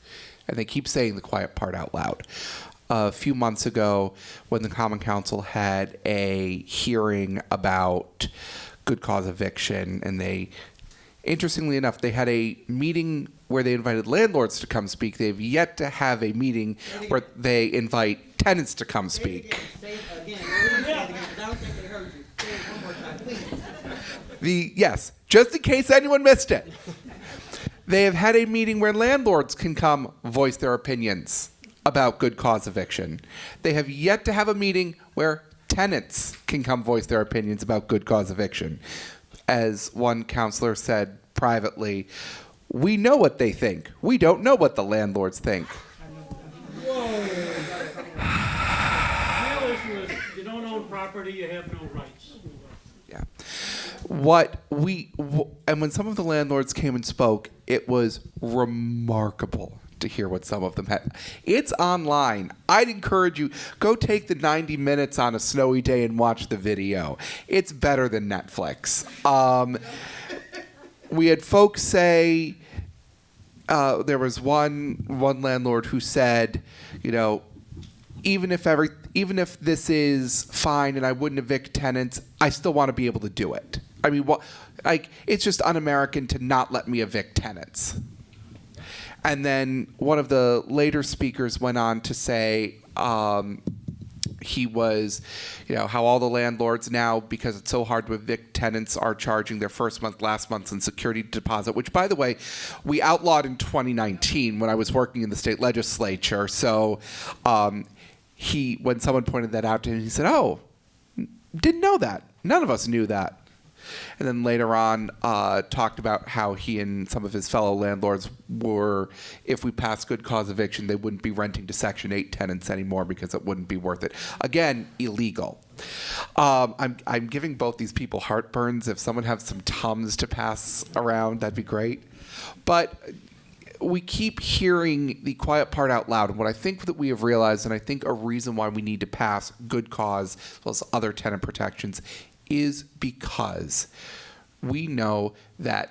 And they keep saying the quiet part out loud. A few months ago, when the Common Council had a hearing about good cause eviction, and they, interestingly enough, they had a meeting where they invited landlords to come speak. They've yet to have a meeting where they invite tenants to come speak. Yes, just in case anyone missed it. They have had a meeting where landlords can come voice their opinions about good cause eviction. They have yet to have a meeting where tenants can come voice their opinions about good cause eviction. As one counselor said privately, we know what they think. We don't know what the landlords think. The real issue is you don't own property, you have no rights. Yeah. And when some of the landlords came and spoke, it was remarkable to hear what some of them had. It's online. I'd encourage you, go take the 90 minutes on a snowy day and watch the video. It's better than Netflix. We had folks say, there was one landlord who said, you know, even if this is fine and I wouldn't evict tenants, I still want to be able to do it. I mean, it's just un-American to not let me evict tenants. And then one of the later speakers went on to say he was, you know, how all the landlords now, because it's so hard to evict tenants, are charging their first month, last month's insecurity deposit, which, by the way, we outlawed in 2019 when I was working in the state legislature. So when someone pointed that out to him, he said, oh, didn't know that. None of us knew that. And then later on talked about how he and some of his fellow landlords were, if we passed good cause eviction, they wouldn't be renting to Section 8 tenants anymore because it wouldn't be worth it. Again, illegal. I'm giving both these people heartburns. If someone has some Tums to pass around, that'd be great. But we keep hearing the quiet part out loud. And what I think that we have realized, and I think a reason why we need to pass good cause as well as other tenant protections, is because we know that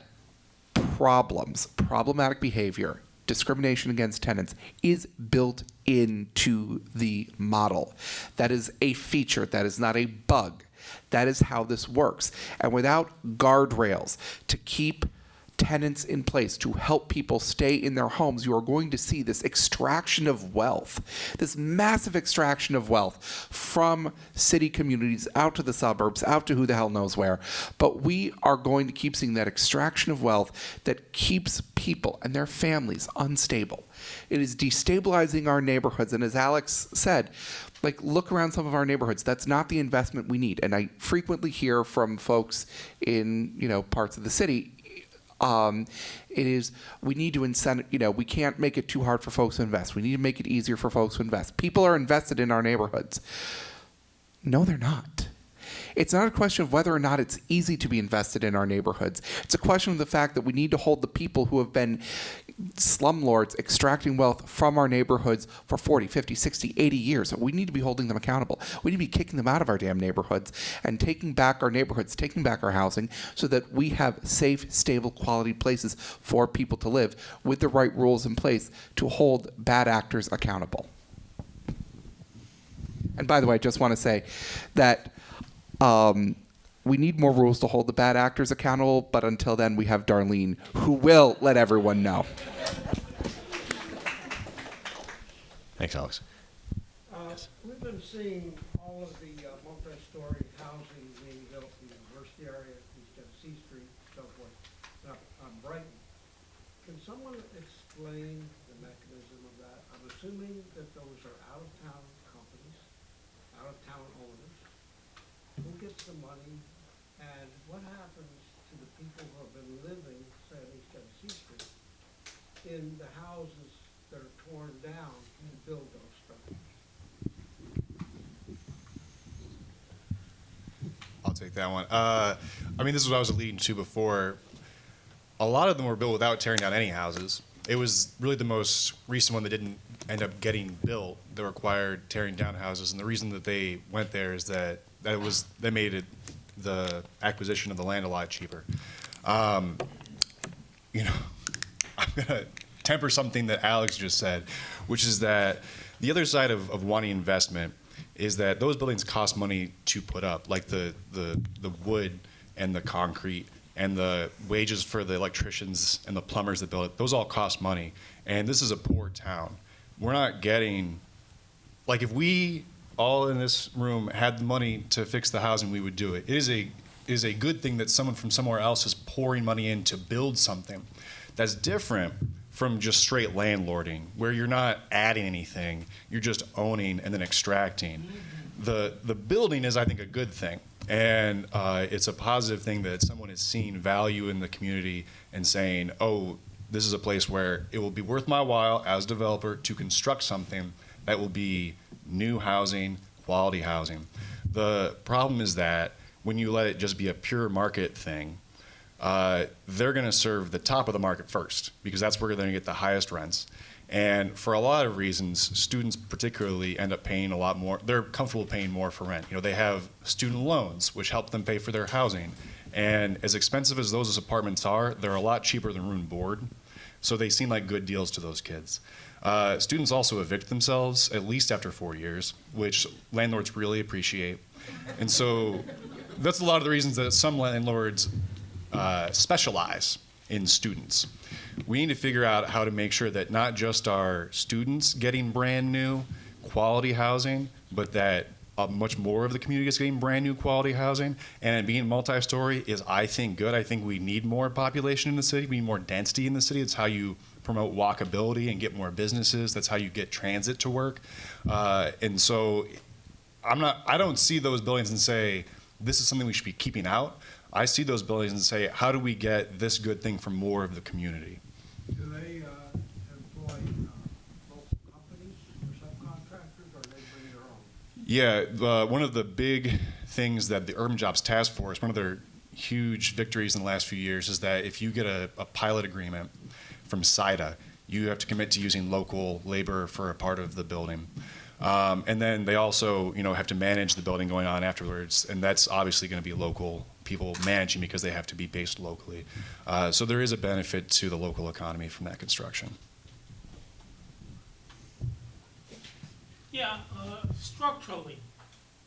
problematic behavior, discrimination against tenants is built into the model. That is a feature. That is not a bug. That is how this works. And without guardrails to keep tenants in place to help people stay in their homes, you are going to see this extraction of wealth, this massive extraction of wealth from city communities out to the suburbs, out to who the hell knows where. But we are going to keep seeing that extraction of wealth that keeps people and their families unstable. It is destabilizing our neighborhoods. And as Alex said, like, look around some of our neighborhoods. That's not the investment we need. And I frequently hear from folks in, you know, parts of the city, it is, we need to incent, we can't make it too hard for folks to invest. We need to make it easier for folks to invest. People are invested in our neighborhoods. No, they're not. It's not a question of whether or not it's easy to be invested in our neighborhoods. It's a question of the fact that we need to hold the people who have been slumlords extracting wealth from our neighborhoods for 40, 50, 60, 80 years. We need to be holding them accountable. We need to be kicking them out of our damn neighborhoods and taking back our neighborhoods, taking back our housing so that we have safe, stable, quality places for people to live with the right rules in place to hold bad actors accountable. And by the way, I just want to say that we need more rules to hold the bad actors accountable, but until then, we have Darlene, who will let everyone know. Thanks, Alex. We've been seeing all of the multi-story housing being built in the university area, East Tennessee Street, so forth, up on Brighton. Can someone explain the mechanism of that? I'm assuming that those are out-of-town companies, out-of-town owners. Who gets the money, and what happens to the people who have been living, say, on East Tennessee Street, in the houses that are torn down to build those structures? I'll take that one. I mean, this is what I was alluding to before. A lot of them were built without tearing down any houses. It was really the most recent one that didn't end up getting built that required tearing down houses. And the reason that they went there is that they made it the acquisition of the land a lot cheaper. You know, I'm gonna temper something that Alex just said, which is that the other side of wanting investment is that those buildings cost money to put up, like the wood and the concrete and the wages for the electricians and the plumbers that build it. Those all cost money. And this is a poor town. We're not getting, like, if we all in this room had the money to fix the housing, we would do it. It is a good thing that someone from somewhere else is pouring money in to build something. That's different from just straight landlording, where you're not adding anything, you're just owning and then extracting. The building is, I think, a good thing. And it's a positive thing that someone is seeing value in the community and saying, oh, this is a place where it will be worth my while as a developer to construct something that will be new housing, quality housing. The problem is that when you let it just be a pure market thing, they're going to serve the top of the market first, because that's where they're going to get the highest rents. And for a lot of reasons, students particularly end up paying a lot more. They're comfortable paying more for rent. You know, they have student loans, which help them pay for their housing. And as expensive as those apartments are, they're a lot cheaper than room and board. So they seem like good deals to those kids. Students also evict themselves, at least after 4 years, which landlords really appreciate. And so that's a lot of the reasons that some landlords specialize in students. We need to figure out how to make sure that not just our students getting brand new quality housing, but that much more of the community is getting brand new quality housing. And being multi-story is, I think, good. I think we need more population in the city. We need more density in the city. It's how you promote walkability and get more businesses. That's how you get transit to work. And so I don't see those buildings and say, this is something we should be keeping out. I see those buildings and say, how do we get this good thing for more of the community? Do they employ local companies or subcontractors, or they bring their own? Yeah, one of the big things that the Urban Jobs Task Force, one of their huge victories in the last few years, is that if you get a pilot agreement from SIDA, you have to commit to using local labor for a part of the building. And then they also, have to manage the building going on afterwards, and that's obviously going to be local people managing because they have to be based locally. So there is a benefit to the local economy from that construction. Yeah, structurally,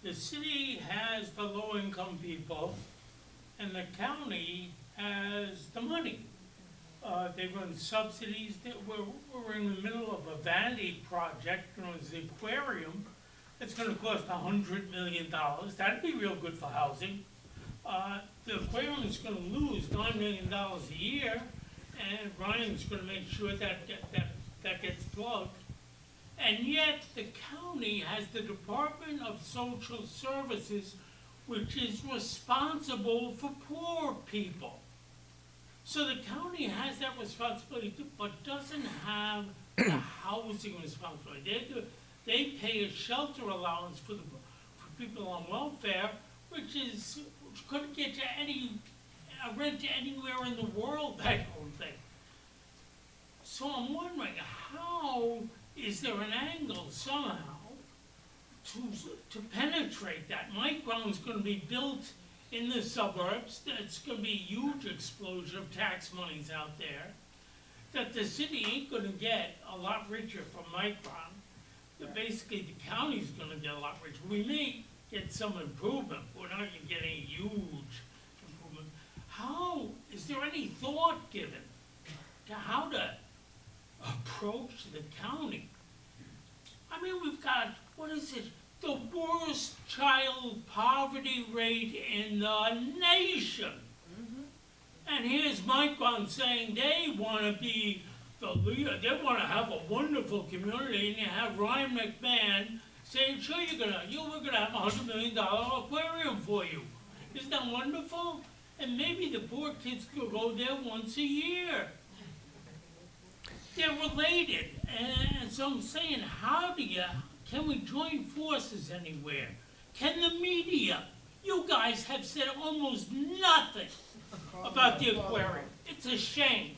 the city has the low-income people, and the county has the money. They run subsidies. We're in the middle of a vanity project known as the aquarium. It's going to cost $100 million. That'd be real good for housing. The aquarium is going to lose $9 million a year, and Ryan's going to make sure that gets plugged. And yet the county has the Department of Social Services, which is responsible for poor people. So the county has that responsibility, but doesn't have the housing responsibility. They pay a shelter allowance for people on welfare, which couldn't get you a rent anywhere in the world, that whole thing. So I'm wondering, how is there an angle somehow to penetrate that? Micron's going to be built in the suburbs. It's going to be a huge explosion of tax monies out there, that the city ain't going to get a lot richer from Micron. That basically the county's going to get a lot richer. We may get some improvement, but we're not going to get any huge improvement. How, is there any thought given to how to approach the county? I mean, we've got, what is it? The worst child poverty rate in the nation. Mm-hmm. And here's Micron saying they want to be the leader. They want to have a wonderful community, and you have Ryan McMahon saying, sure, we're gonna have a $100 million aquarium for you. Isn't that wonderful? And maybe the poor kids could go there once a year. They're related, and so I'm saying, can we join forces anywhere? Can the media? You guys have said almost nothing about the aquarium. It's a shame.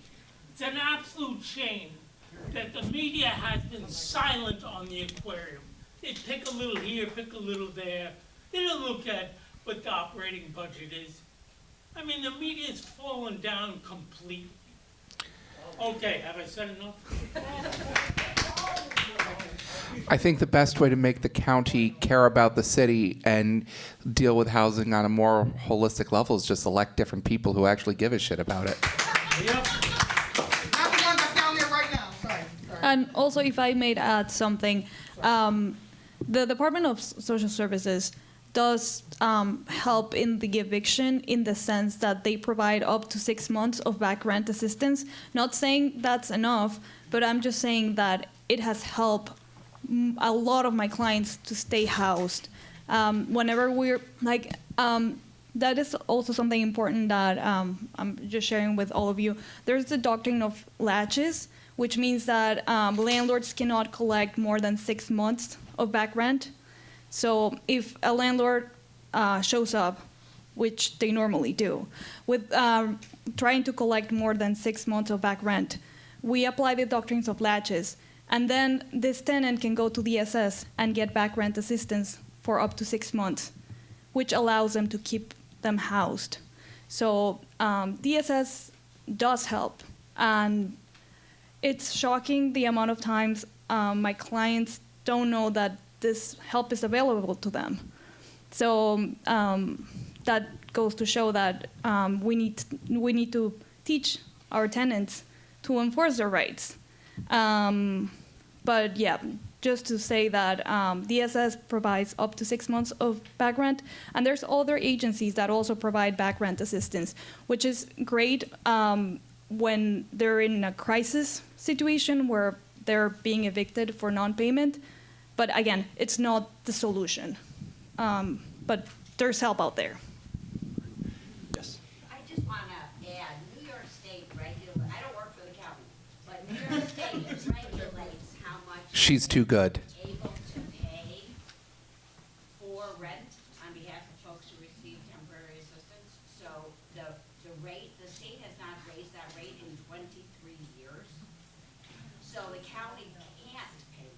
It's an absolute shame that the media has been silent on the aquarium. They pick a little here, pick a little there. They don't look at what the operating budget is. I mean, the media's fallen down completely. Okay, have I said enough? I think the best way to make the county care about the city and deal with housing on a more holistic level is just elect different people who actually give a shit about it. Yep. And also, if I may add something, the Department of Social Services does help in the eviction in the sense that they provide up to 6 months of back rent assistance. Not saying that's enough, but I'm just saying that it has helped a lot of my clients to stay housed. Whenever we're like, that is also something important that I'm just sharing with all of you. There's the doctrine of latches, which means that landlords cannot collect more than 6 months of back rent. So if a landlord shows up, which they normally do, with trying to collect more than 6 months of back rent, we apply the doctrines of latches. And then this tenant can go to DSS and get back rent assistance for up to 6 months, which allows them to keep them housed. So DSS does help. And it's shocking the amount of times my clients don't know that this help is available to them. So that goes to show that we need to teach our tenants to enforce their rights. But yeah, just to say that DSS provides up to 6 months of back rent, and there's other agencies that also provide back rent assistance, which is great when they're in a crisis situation where they're being evicted for non-payment. But again, it's not the solution. But there's help out there. Yes. I just want to add, New York State regulates, I don't work for the county, but New York State regulates how much She's too good. you're able to pay for rent on behalf of folks who receive temporary assistance. So the rate, the state has not raised that rate in 23 years. So the county can't pay.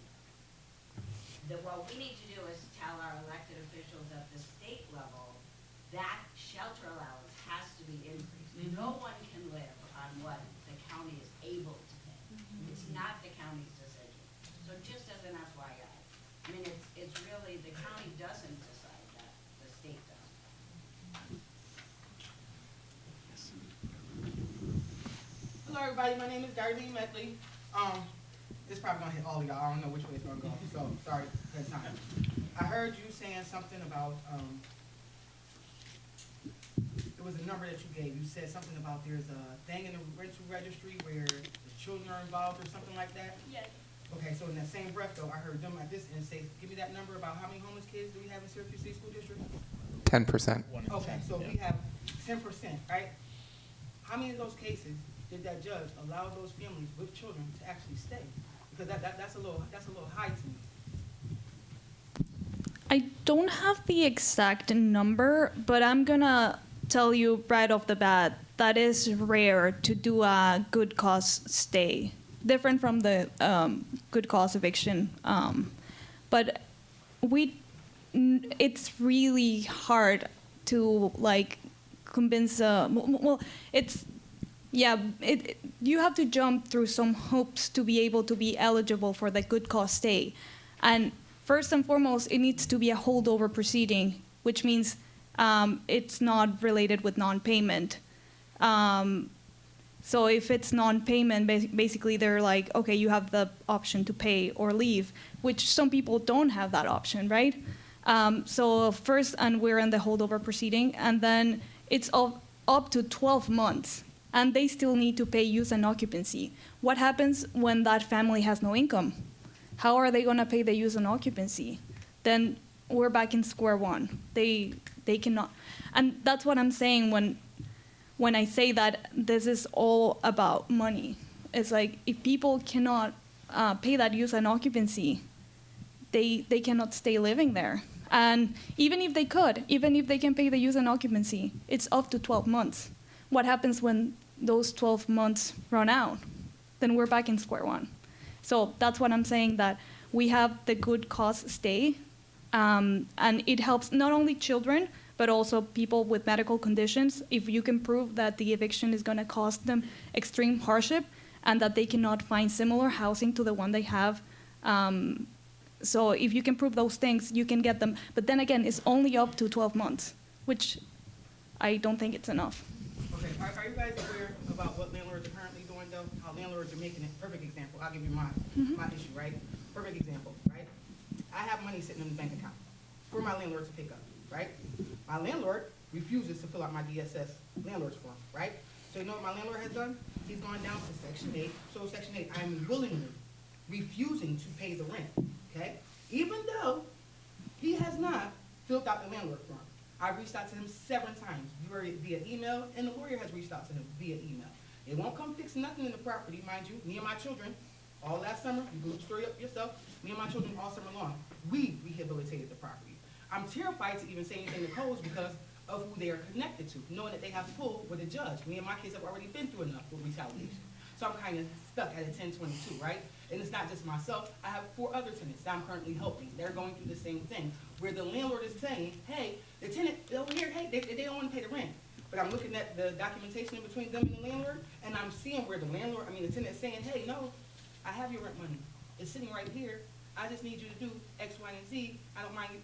What we need to do is tell our elected officials at the state level that shelter allowance has to be increased. No one can live on what the county is able to pay. It's not the county's decision. So just as an FYI, I mean, it's really, the county doesn't decide that, the state does. Hello, everybody. My name is Darlene Medley. This is probably gonna hit all of y'all. I don't know which way it's gonna go. So sorry, that time. I heard you saying something about there was a number that you gave. You said something about there's a thing in the rental registry where the children are involved or something like that. Yes. Okay, so in that same breath, though, I heard them at this end say, "Give me that number about how many homeless kids do we have in Syracuse City School District?" 10%. Okay, so we have 10%, right? How many of those cases did that judge allow those families with children to actually stay? Because that's a little high to me. I don't have the exact number, but I'm gonna tell you right off the bat that is rare to do a good cause stay, different from the good cause eviction. But it's really hard to like convince. You have to jump through some hoops to be able to be eligible for the good cause stay. And first and foremost, it needs to be a holdover proceeding, which means it's not related with non-payment. So if it's non-payment, basically they're like, okay, you have the option to pay or leave, which some people don't have that option, right? So first, and we're in the holdover proceeding, and then it's up to 12 months. And they still need to pay use and occupancy. What happens when that family has no income? How are they gonna pay the use and occupancy? Then we're back in square one. They cannot, and that's what I'm saying when I say that this is all about money. It's like if people cannot pay that use and occupancy, they cannot stay living there. And even if they can pay the use and occupancy, it's up to 12 months. What happens when those 12 months run out? Then we're back in square one. So that's what I'm saying, that we have the good cause stay, and it helps not only children, but also people with medical conditions. If you can prove that the eviction is going to cause them extreme hardship and that they cannot find similar housing to the one they have. So if you can prove those things, you can get them. But then again, it's only up to 12 months, which I don't think it's enough. Okay, are you guys aware about what landlords are currently doing though? How landlords are making it, perfect example, I'll give you my issue, right? Perfect example, right? I have money sitting in the bank account for my landlord to pick up, right? My landlord refuses to fill out my DSS landlord's form, right? So you know what my landlord has done? He's gone down to Section 8. So Section 8, I'm willingly refusing to pay the rent, okay? Even though he has not filled out the landlord form. I've reached out to him 7 times via email, and the lawyer has reached out to him via email. They won't come fix nothing in the property, mind you. Me and my children, all last summer, you can look the story up yourself, me and my children all summer long, we rehabilitated the property. I'm terrified to even say anything to codes because of who they are connected to, knowing that they have pulled with a judge. Me and my kids have already been through enough with retaliation. So I'm kind of stuck at a 1022, right? And it's not just myself. I have 4 other tenants that I'm currently helping. They're going through the same thing, where the landlord is saying, hey, the tenant over here, hey, they don't want to pay the rent. But I'm looking at the documentation in between them and the landlord, and I'm seeing where the the tenant is saying, hey, no, I have your rent money. It's sitting right here. I just need you to do X, Y, and Z. I don't mind you.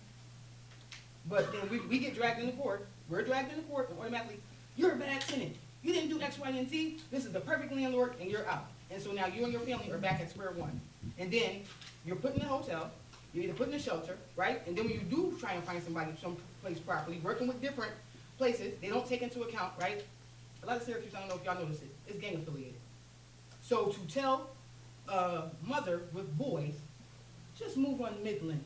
But then we get dragged into court. We're dragged into court, and automatically, you're a bad tenant. You didn't do X, Y, and Z. This is the perfect landlord, and you're out. And so now you and your family are back at square one. And then you're put in a hotel. You're either put in a shelter, right? And then when you do try and find somebody someplace properly, working with different places, they don't take into account, right? A lot of Syracuse, I don't know if y'all notice it, is gang affiliated. So to tell a mother with boys, just move on Midland.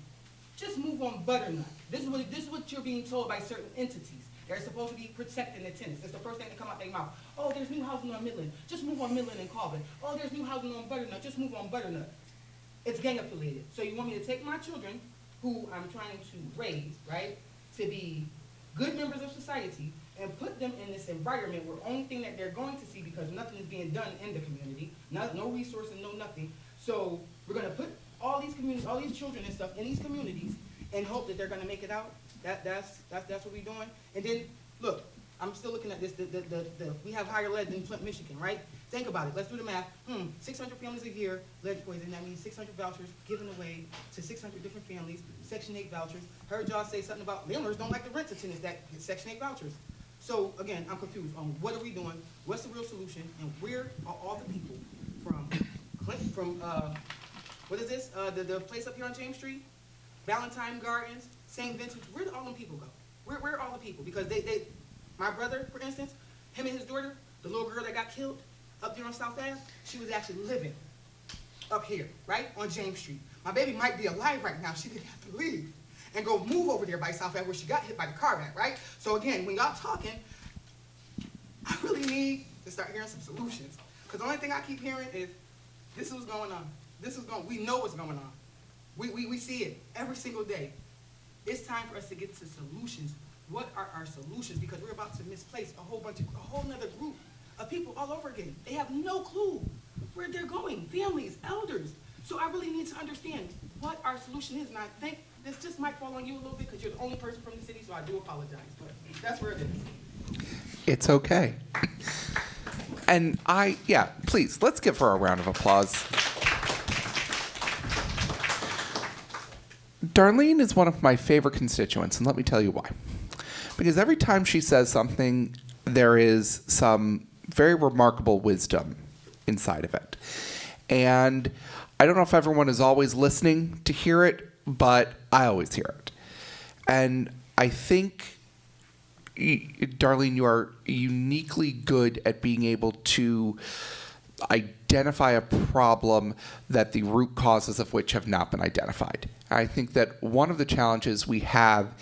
Just move on Butternut. This is what you're being told by certain entities. They're supposed to be protecting the tenants. It's the first thing that come out their mouth. Oh, there's new housing on Midland. Just move on Midland and Colvin. Oh, there's new housing on Butternut. Just move on Butternut. It's gang affiliated. So you want me to take my children, who I'm trying to raise, right, to be good members of society, and put them in this environment where only thing that they're going to see, because nothing is being done in the community, no resources, no nothing. So we're going to put all these communities, all these children and stuff in these communities and hope that they're going to make it out. That's what we're doing. And then, look, I'm still looking at this. We have higher lead than Flint, Michigan, right? Think about it. Let's do the math. 600 families a year, lead poisoning. That means 600 vouchers given away to 600 different families, Section 8 vouchers. Heard y'all say something about landlords don't like to rent to tenants that get Section 8 vouchers. So, again, I'm confused on what are we doing, what's the real solution, and where are all the people from what is this, the place up here on James Street, Valentine Gardens, St. Vincent, where do all them people go? Where are all the people? Because my brother, for instance, him and his daughter, the little girl that got killed up there on South Ave, she was actually living up here, right, on James Street. My baby might be alive right now. She didn't have to leave and go move over there by South Ave where she got hit by the car at, right? So again, when y'all talking, I really need to start hearing some solutions. Because the only thing I keep hearing is, this is what's going on. We know what's going on. We see it every single day. It's time for us to get to solutions. What are our solutions? Because we're about to misplace a whole nother group of people all over again. They have no clue where they're going, families, elders. So I really need to understand what our solution is. And I think this just might fall on you a little bit because you're the only person from the city, so I do apologize. But that's where it is. It's okay. And please, let's give her a round of applause. Darlene is one of my favorite constituents, and let me tell you why. Because every time she says something, there is some very remarkable wisdom inside of it. And I don't know if everyone is always listening to hear it, but I always hear it. And I think, Darlene, you are uniquely good at being able to identify a problem that the root causes of which have not been identified. I think that one of the challenges we have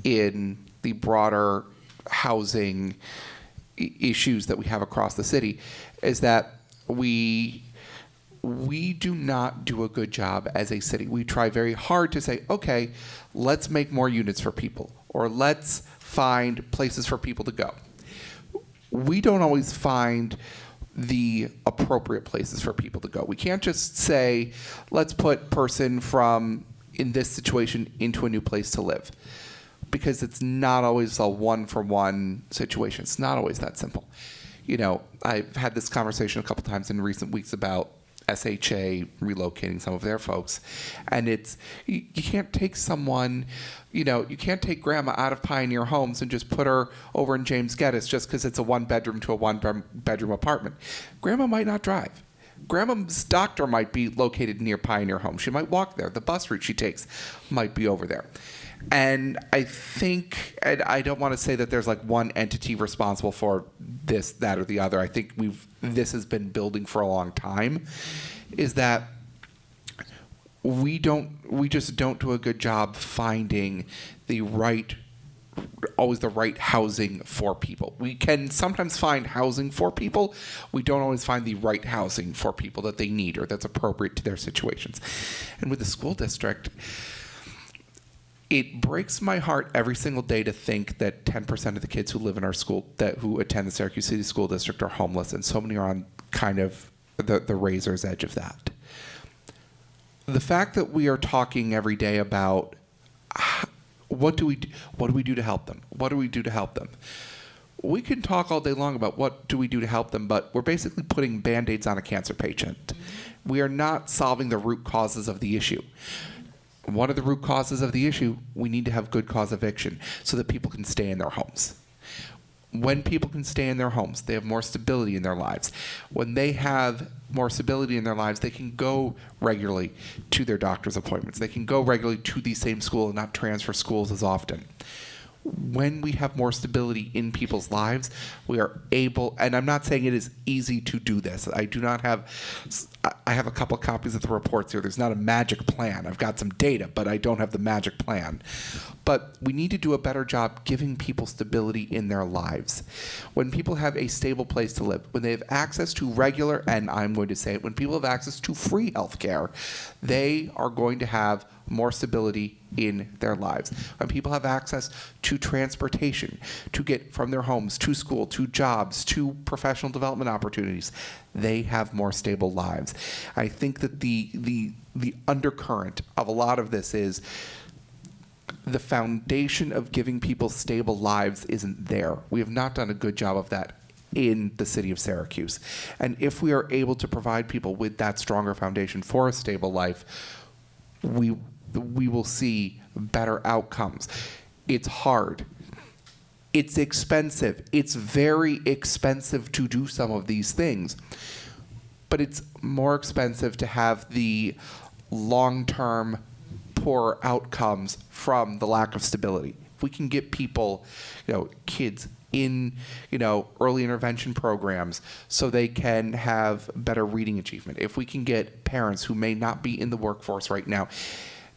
in the broader housing issues that we have across the city is that we do not do a good job as a city. We try very hard to say, okay, let's make more units for people, or let's find places for people to go. We don't always find the appropriate places for people to go. We can't just say, let's put person from in this situation into a new place to live, because it's not always a one-for-one situation. It's not always that simple. You know, I've had this conversation a couple times in recent weeks about SHA relocating some of their folks, and it's you can't take someone, you can't take grandma out of Pioneer Homes and just put her over in James Geddes just because it's a one-bedroom to a one-bedroom apartment. Grandma might not drive. Grandma's doctor might be located near Pioneer Homes. She might walk there. The bus route she takes might be over there. And I think, and I don't want to say that there's like one entity responsible for this, that, or the other. I think this has been building for a long time, is that we just don't do a good job finding always the right housing for people. We can sometimes find housing for people. We don't always find the right housing for people that they need or that's appropriate to their situations. And with the school district, it breaks my heart every single day to think that 10% of the kids who live in our school, who attend the Syracuse City School District, are homeless, and so many are on kind of the razor's edge of that. The fact that we are talking every day about what do we do to help them? What do we do to help them? We can talk all day long about what do we do to help them, but we're basically putting Band-Aids on a cancer patient. We are not solving the root causes of the issue. One of the root causes of the issue, we need to have good cause eviction so that people can stay in their homes. When people can stay in their homes, they have more stability in their lives. When they have more stability in their lives, they can go regularly to their doctor's appointments. They can go regularly to the same school and not transfer schools as often. When we have more stability in people's lives, we are able, and I'm not saying it is easy to do this. I have a couple copies of the reports here. There's not a magic plan. I've got some data, but I don't have the magic plan. But we need to do a better job giving people stability in their lives. When people have a stable place to live, when they have access to regular, and I'm going to say it, when people have access to free health care, they are going to have more stability in their lives. When people have access to transportation, to get from their homes to school, to jobs, to professional development opportunities, they have more stable lives. I think that the undercurrent of a lot of this is the foundation of giving people stable lives isn't there. We have not done a good job of that in the city of Syracuse. And if we are able to provide people with that stronger foundation for a stable life, we will see better outcomes. It's hard. It's expensive. It's very expensive to do some of these things. But it's more expensive to have the long-term poor outcomes from the lack of stability. If we can get people, kids in, early intervention programs so they can have better reading achievement. If we can get parents who may not be in the workforce right now,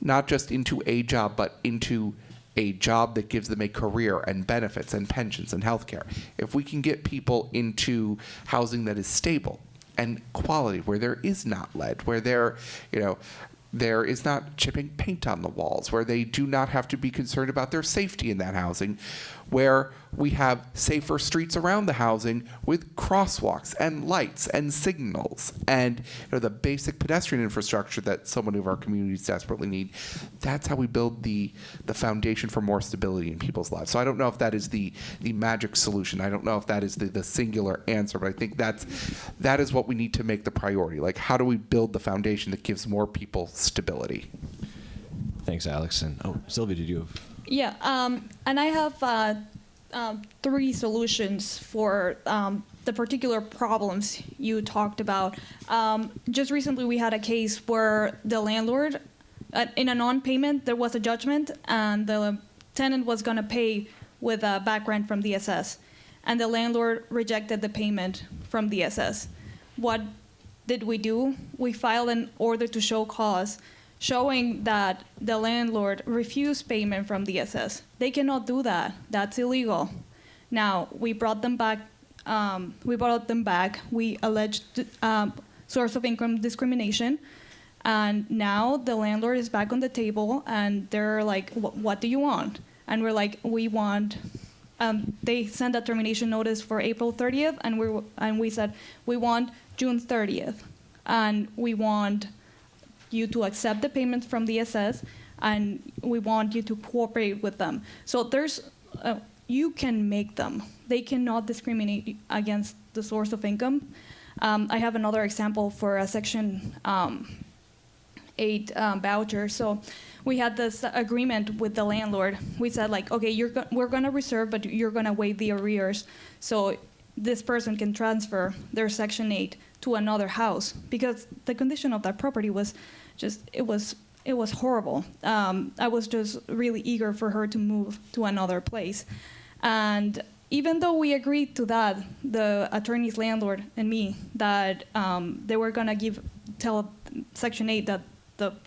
not just into a job, but into a job that gives them a career and benefits and pensions and health care. If we can get people into housing that is stable and quality, where there is not lead, where there is not chipping paint on the walls, where they do not have to be concerned about their safety in that housing, where we have safer streets around the housing with crosswalks and lights and signals and the basic pedestrian infrastructure that so many of our communities desperately need. That's how we build the foundation for more stability in people's lives. So I don't know if that is the magic solution. I don't know if that is the singular answer, but I think that is what we need to make the priority. Like, how do we build the foundation that gives more people stability? Thanks, Alex. And Sylvia, did you have? Yeah, and I have 3 solutions for the particular problems you talked about. Just recently, we had a case where the landlord, in a non-payment, there was a judgment, and the tenant was going to pay with a back rent from DSS, and the landlord rejected the payment from DSS. What did we do? We filed an order to show cause, showing that the landlord refused payment from DSS. They cannot do that. That's illegal. Now, we brought them back. We alleged source of income discrimination. And now the landlord is back on the table, and they're like, what do you want? And we're like, we want they sent a termination notice for April 30th, and we said we want June 30th, and we want you to accept the payments from the SS, and we want you to cooperate with them. So there's, you can make them. They cannot discriminate against the source of income. I have another example for a Section 8 voucher. So we had this agreement with the landlord. We said, like, okay, we're gonna reserve, but you're gonna waive the arrears, so this person can transfer their Section 8 to another house, because the condition of that property was just, it was horrible. I was just really eager for her to move to another place. And even though we agreed to that, the attorney's landlord and me, that they were gonna tell Section 8 that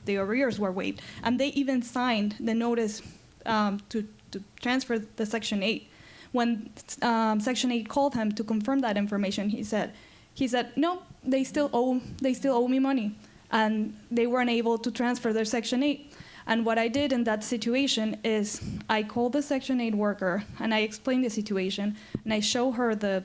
the arrears were waived, and they even signed the notice to transfer the Section 8. When Section 8 called him to confirm that information, he said, no, they still owe me money, and they weren't able to transfer their Section 8. And what I did in that situation is I called the Section 8 worker, and I explained the situation, and I showed her the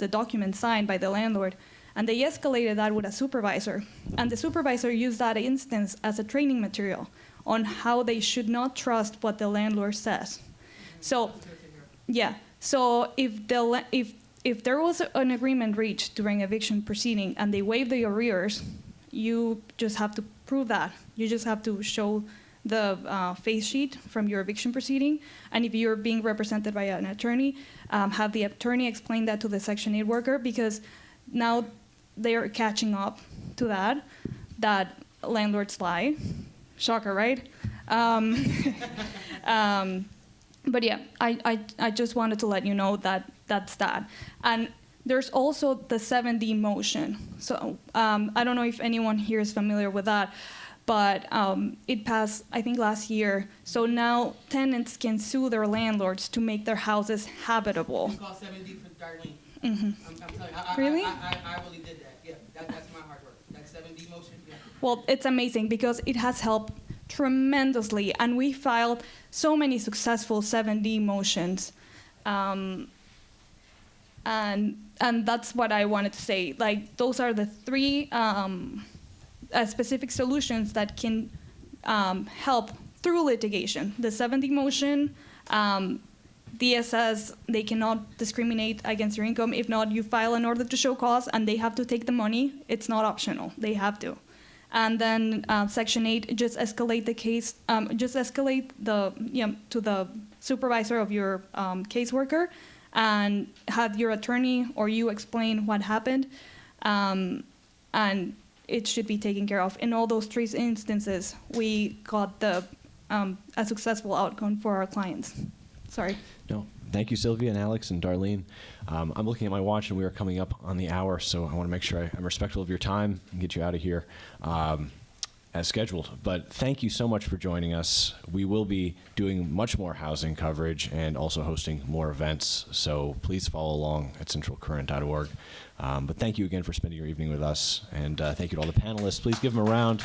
document signed by the landlord, and they escalated that with a supervisor. And the supervisor used that instance as a training material on how they should not trust what the landlord says. So, yeah. So if there was an agreement reached during eviction proceeding and they waive the arrears, you just have to prove that. You just have to show the face sheet from your eviction proceeding, and if you're being represented by an attorney, have the attorney explain that to the Section 8 worker, because now they're catching up to that landlord's lie. Shocker, right? But yeah, I just wanted to let you know that that's that. And there's also the 7D motion. So I don't know if anyone here is familiar with that, but it passed, I think, last year. So now tenants can sue their landlords to make their houses habitable. It's called 7D for Darlene. Mm-hmm. I'm telling you, Really? I really did that. Yeah, that's my hard work. That 7D motion, yeah. Well, it's amazing because it has helped tremendously, and we filed so many successful 7D motions. And that's what I wanted to say. Like, those are the three specific solutions that can help through litigation. The 7D motion, DSS, they cannot discriminate against your income. If not, you file an order to show cause, and they have to take the money. It's not optional. They have to. And then Section 8, just escalate the case, just escalate to the supervisor of your caseworker, and have your attorney or you explain what happened, and it should be taken care of. In all those three instances, we got a successful outcome for our clients. Sorry. No, thank you, Sylvia and Alex and Darlene. I'm looking at my watch, and we are coming up on the hour, so I want to make sure I'm respectful of your time and get you out of here as scheduled. But thank you so much for joining us. We will be doing much more housing coverage and also hosting more events, so please follow along at centralcurrent.org. But thank you again for spending your evening with us, and thank you to all the panelists. Please give them a round.